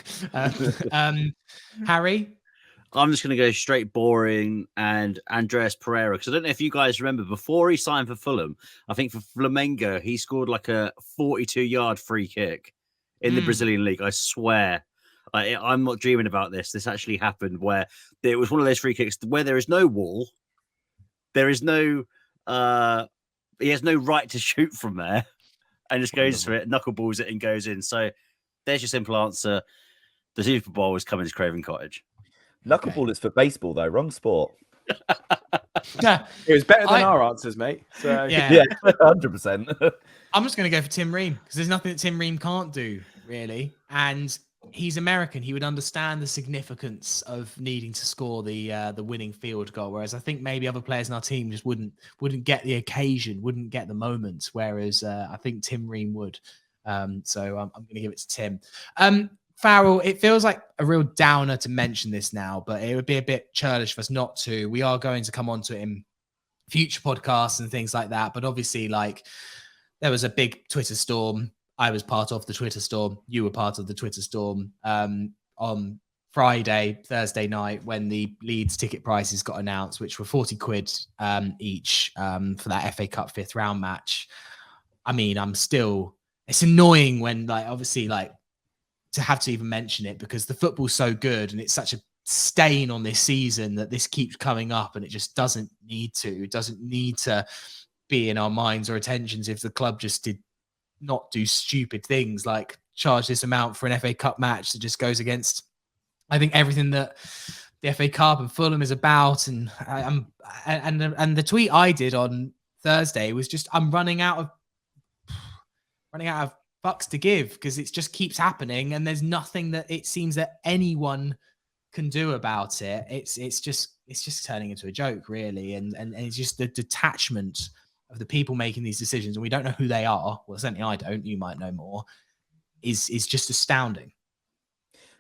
Harry? I'm just going to go straight boring and Andreas Pereira, because I don't know if you guys remember, before he signed for Fulham, I think for Flamengo, he scored like a 42-yard free kick in the Brazilian league. I swear. I'm not dreaming about this. This actually happened, where it was one of those free kicks where there is no wall. There is no... he has no right to shoot from there, and just goes for it, knuckleballs it, and goes in. So there's your simple answer. The Super Bowl is coming to Craven Cottage. Knuckleball is for baseball, though. Wrong sport. Yeah, it was better than our answers, mate. So yeah, 100%. I'm just going to go for Tim Ream, because there's nothing that Tim Ream can't do, really. And he's American. He would understand the significance of needing to score the winning field goal. Whereas I think maybe other players in our team just wouldn't get the occasion, wouldn't get the moments. Whereas I think Tim Ream would. So I'm going to give it to Tim. Farrell, it feels like a real downer to mention this now, but it would be a bit churlish for us not to. We are going to come on to it in future podcasts and things like that. But obviously, like, there was a big Twitter storm. I was part of the Twitter storm. You were part of the Twitter storm on Thursday night, when the Leeds ticket prices got announced, which were 40 quid each for that FA Cup 5th round match. I mean, it's annoying when, like, obviously, like, to have to even mention it, because the football's so good and it's such a stain on this season that this keeps coming up, and it just doesn't need to. It doesn't need to be in our minds or attentions if the club just did not do stupid things like charge this amount for an FA Cup match that just goes against, I think, everything that the FA Cup and Fulham is about. And the tweet I did on Thursday was just, I'm running out of fucks to give, because it just keeps happening and there's nothing that it seems that anyone can do about it. It's just turning into a joke, really, and it's just the detachment of the people making these decisions, and we don't know who they are. Well, certainly I don't. You might know more. Is just astounding.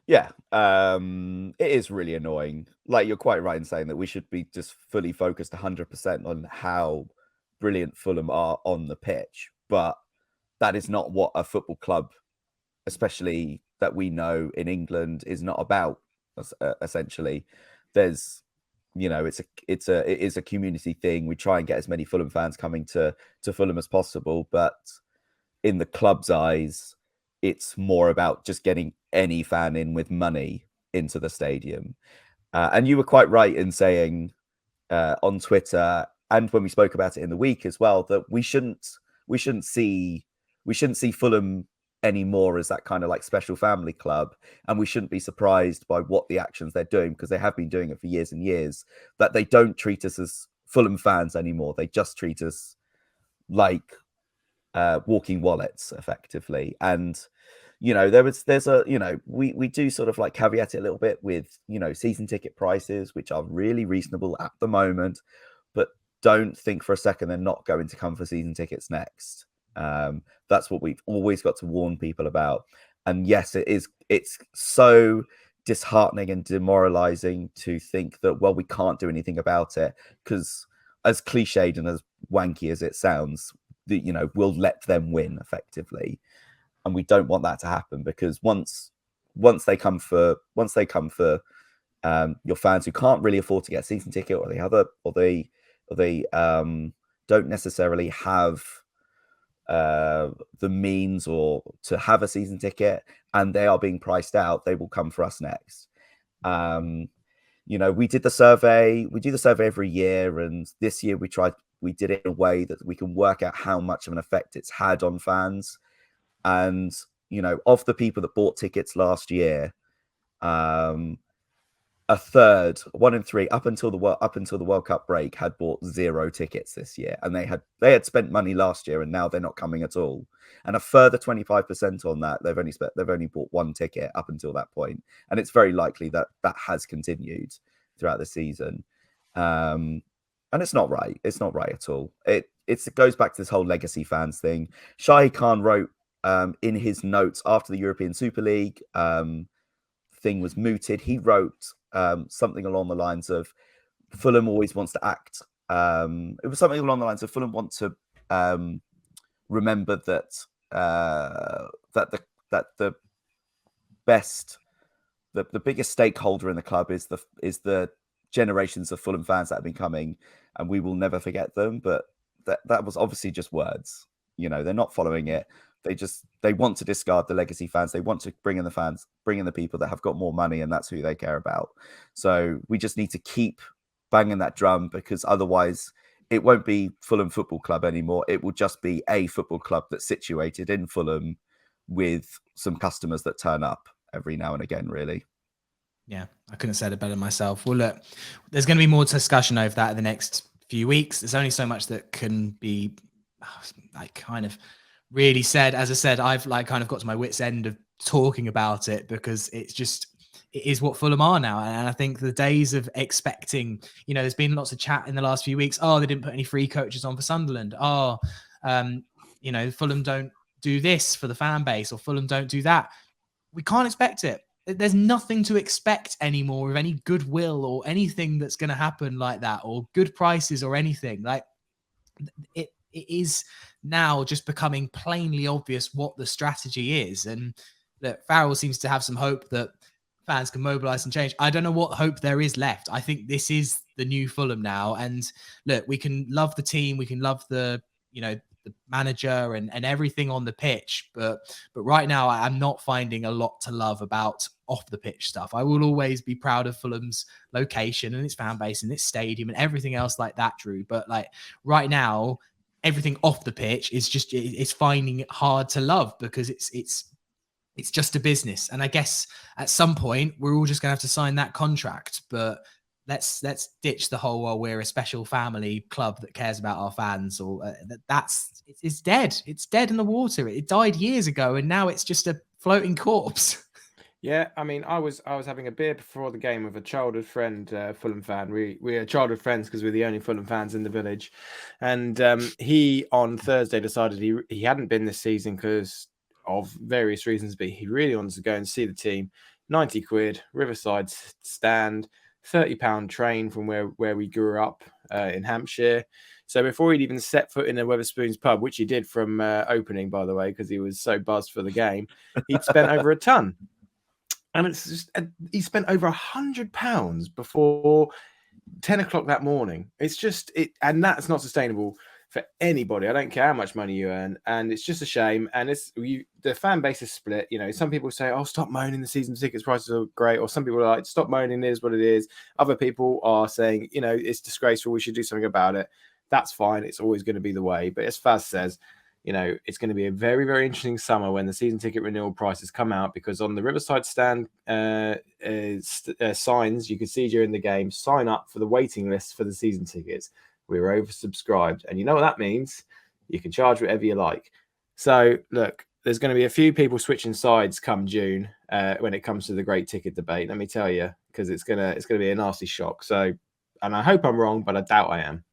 Yeah, it is really annoying. Like, you're quite right in saying that we should be just fully focused 100% on how brilliant Fulham are on the pitch, but that is not what a football club, especially that we know in England, is not about. Essentially, there's, it is a community thing. We try and get as many Fulham fans coming to Fulham as possible, but in the club's eyes, it's more about just getting any fan in with money into the stadium. And you were quite right in saying on Twitter, and when we spoke about it in the week as well, that we shouldn't see Fulham anymore as that kind of like special family club, and we shouldn't be surprised by what the actions they're doing, because they have been doing it for years and years, that they don't treat us as Fulham fans anymore. They just treat us like walking wallets, effectively. And we do sort of like caveat it a little bit with season ticket prices, which are really reasonable at the moment, but don't think for a second they're not going to come for season tickets next. That's what we've always got to warn people about. And yes, it's so disheartening and demoralizing to think that, well, we can't do anything about it, because as cliched and as wanky as it sounds, we'll let them win effectively. And we don't want that to happen, because once they come for your fans who can't really afford to get a season ticket, or they don't necessarily have the means or to have a season ticket, and they are being priced out, they will come for us next. We did the survey. We do the survey every year, and this year we did it in a way that we can work out how much of an effect it's had on fans. And of the people that bought tickets last year, a third, 1 in 3, up until the World Cup break, had bought 0 tickets this year, and they had spent money last year, and now they're not coming at all. And a further 25% on that, they've only bought 1 ticket up until that point, and it's very likely that has continued throughout the season. And it's not right. It's not right at all. It goes back to this whole legacy fans thing. Shahi Khan wrote in his notes after the European Super League thing was mooted, he wrote something along the lines of Fulham always wants to act. It was something along the lines of Fulham want to remember that the best, the biggest stakeholder in the club is the generations of Fulham fans that have been coming, and we will never forget them. But that was obviously just words. They're not following it. They want to discard the legacy fans. They want to bring in the people that have got more money, and that's who they care about. So we just need to keep banging that drum, because otherwise it won't be Fulham Football Club anymore. It will just be a football club that's situated in Fulham with some customers that turn up every now and again, really. Yeah, I couldn't have said it better myself. Well, look, there's going to be more discussion over that in the next few weeks. There's only so much that can be kind of really said. As I said, I've kind of got to my wit's end of talking about it, because it is what Fulham are now. And I think the days of expecting, there's been lots of chat in the last few weeks. Oh, they didn't put any free coaches on for Sunderland. Oh, Fulham don't do this for the fan base, or Fulham don't do that. We can't expect it. There's nothing to expect anymore of any goodwill or anything that's going to happen like that, or good prices or anything. Like, it is now just becoming plainly obvious what the strategy is. And that Farrell seems to have some hope that fans can mobilize and change. I don't know what hope there is left. I think this is the new Fulham now. And look, we can love the team. We can love the manager and everything on the pitch. But right now, I'm not finding a lot to love about off the pitch stuff. I will always be proud of Fulham's location and its fan base and its stadium and everything else like that, Drew. But right now, everything off the pitch is just, it's finding it hard to love, because it's just a business. And I guess at some point we're all just gonna have to sign that contract. But let's ditch the whole, well, we're a special family club that cares about our fans, or it's dead. It's dead in the water. It died years ago, and now it's just a floating corpse. Yeah, I mean, I was having a beer before the game with a childhood friend, Fulham fan. We are childhood friends because we're the only Fulham fans in the village, and he on Thursday decided he hadn't been this season because of various reasons, but he really wanted to go and see the team. 90 quid, Riverside stand, £30 train from where we grew up in Hampshire. So before he'd even set foot in a Wetherspoons pub, which he did from opening, by the way, because he was so buzzed for the game, he'd spent over a ton. And it's just, he spent over £100 before 10 o'clock that morning. It's just, and that's not sustainable for anybody. I don't care how much money you earn. And it's just a shame. And the fan base is split. Some people say, oh, stop moaning, the season tickets prices are great. Or some people are like, stop moaning, it is what it is. Other people are saying, it's disgraceful, we should do something about it. That's fine. It's always going to be the way. But as Faz says, it's going to be a very, very interesting summer when the season ticket renewal prices come out, because on the Riverside stand signs, you can see during the game, sign up for the waiting list for the season tickets. We were oversubscribed. And you know what that means? You can charge whatever you like. So, look, there's going to be a few people switching sides come June when it comes to the great ticket debate, let me tell you, because it's going to be a nasty shock. So, and I hope I'm wrong, but I doubt I am.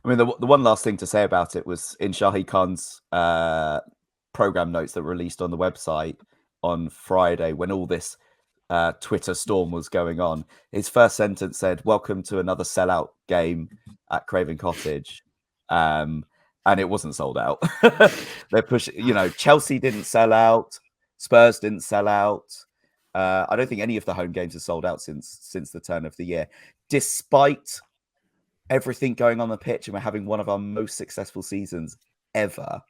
I mean, the one last thing to say about it was in Shahi Khan's program notes that were released on the website on Friday, when all this Twitter storm was going on, his first sentence said, "Welcome to another sellout game at Craven Cottage," and it wasn't sold out. They're pushing. Chelsea didn't sell out, Spurs didn't sell out. I don't think any of the home games have sold out since the turn of the year, despite everything going on the pitch, and we're having one of our most successful seasons ever.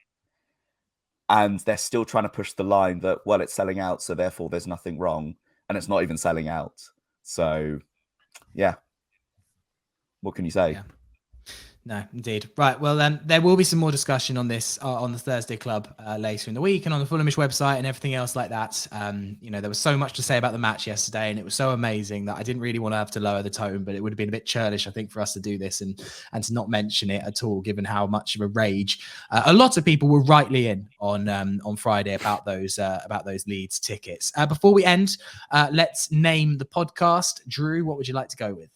And they're still trying to push the line that, well, it's selling out, so therefore there's nothing wrong. And it's not even selling out. So, yeah. What can you say? Yeah. No, indeed. Right. Well, there will be some more discussion on this on the Thursday Club later in the week, and on the Fulhamish website and everything else like that. There was so much to say about the match yesterday, and it was so amazing that I didn't really want to have to lower the tone, but it would have been a bit churlish, I think, for us to do this and to not mention it at all, given how much of a rage a lot of people were rightly in on Friday about those Leeds tickets. Before we end, let's name the podcast. Drew, what would you like to go with?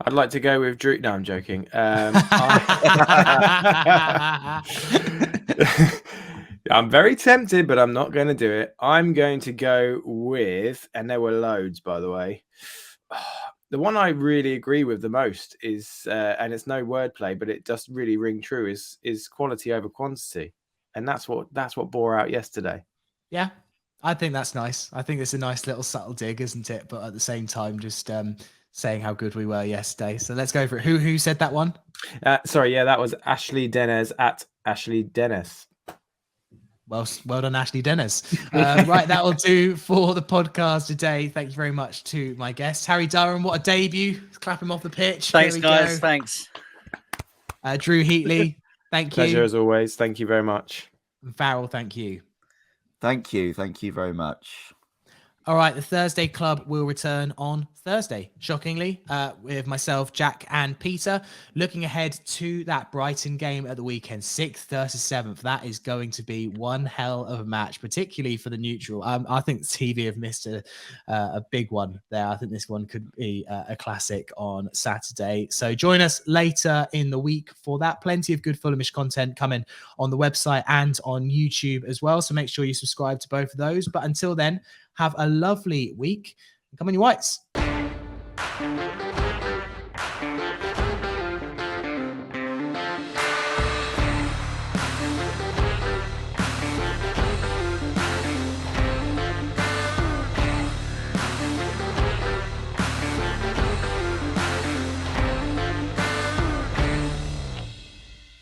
I'd like to go with Drew. No, I'm joking. I'm very tempted, but I'm not going to do it. I'm going to go with, and there were loads, by the way. The one I really agree with the most is, and it's no wordplay, but it does really ring true, is quality over quantity, and that's what bore out yesterday. Yeah, I think that's nice. I think it's a nice little subtle dig, isn't it? But at the same time, just saying how good we were yesterday. So let's go for it. Who said that one? Sorry, yeah, that was Ashley Dennis at Ashley Dennis. Well done, Ashley Dennis. Right, that will do for the podcast today. Thank you very much to my guests. Harry Durham, what a debut. Clap him off the pitch. Thanks, guys. Go. Thanks. Drew Heatley, thank you. Pleasure as always. Thank you very much. Farrell, thank you. Thank you. Thank you very much. All right, the Thursday Club will return on Thursday, shockingly, with myself, Jack, and Peter. Looking ahead to that Brighton game at the weekend, 6th versus 7th. That is going to be one hell of a match, particularly for the neutral. I think TV have missed a big one there. I think this one could be a classic on Saturday. So join us later in the week for that. Plenty of good Fulhamish content coming on the website and on YouTube as well. So make sure you subscribe to both of those. But until then, have a lovely week. Come on, you Whites.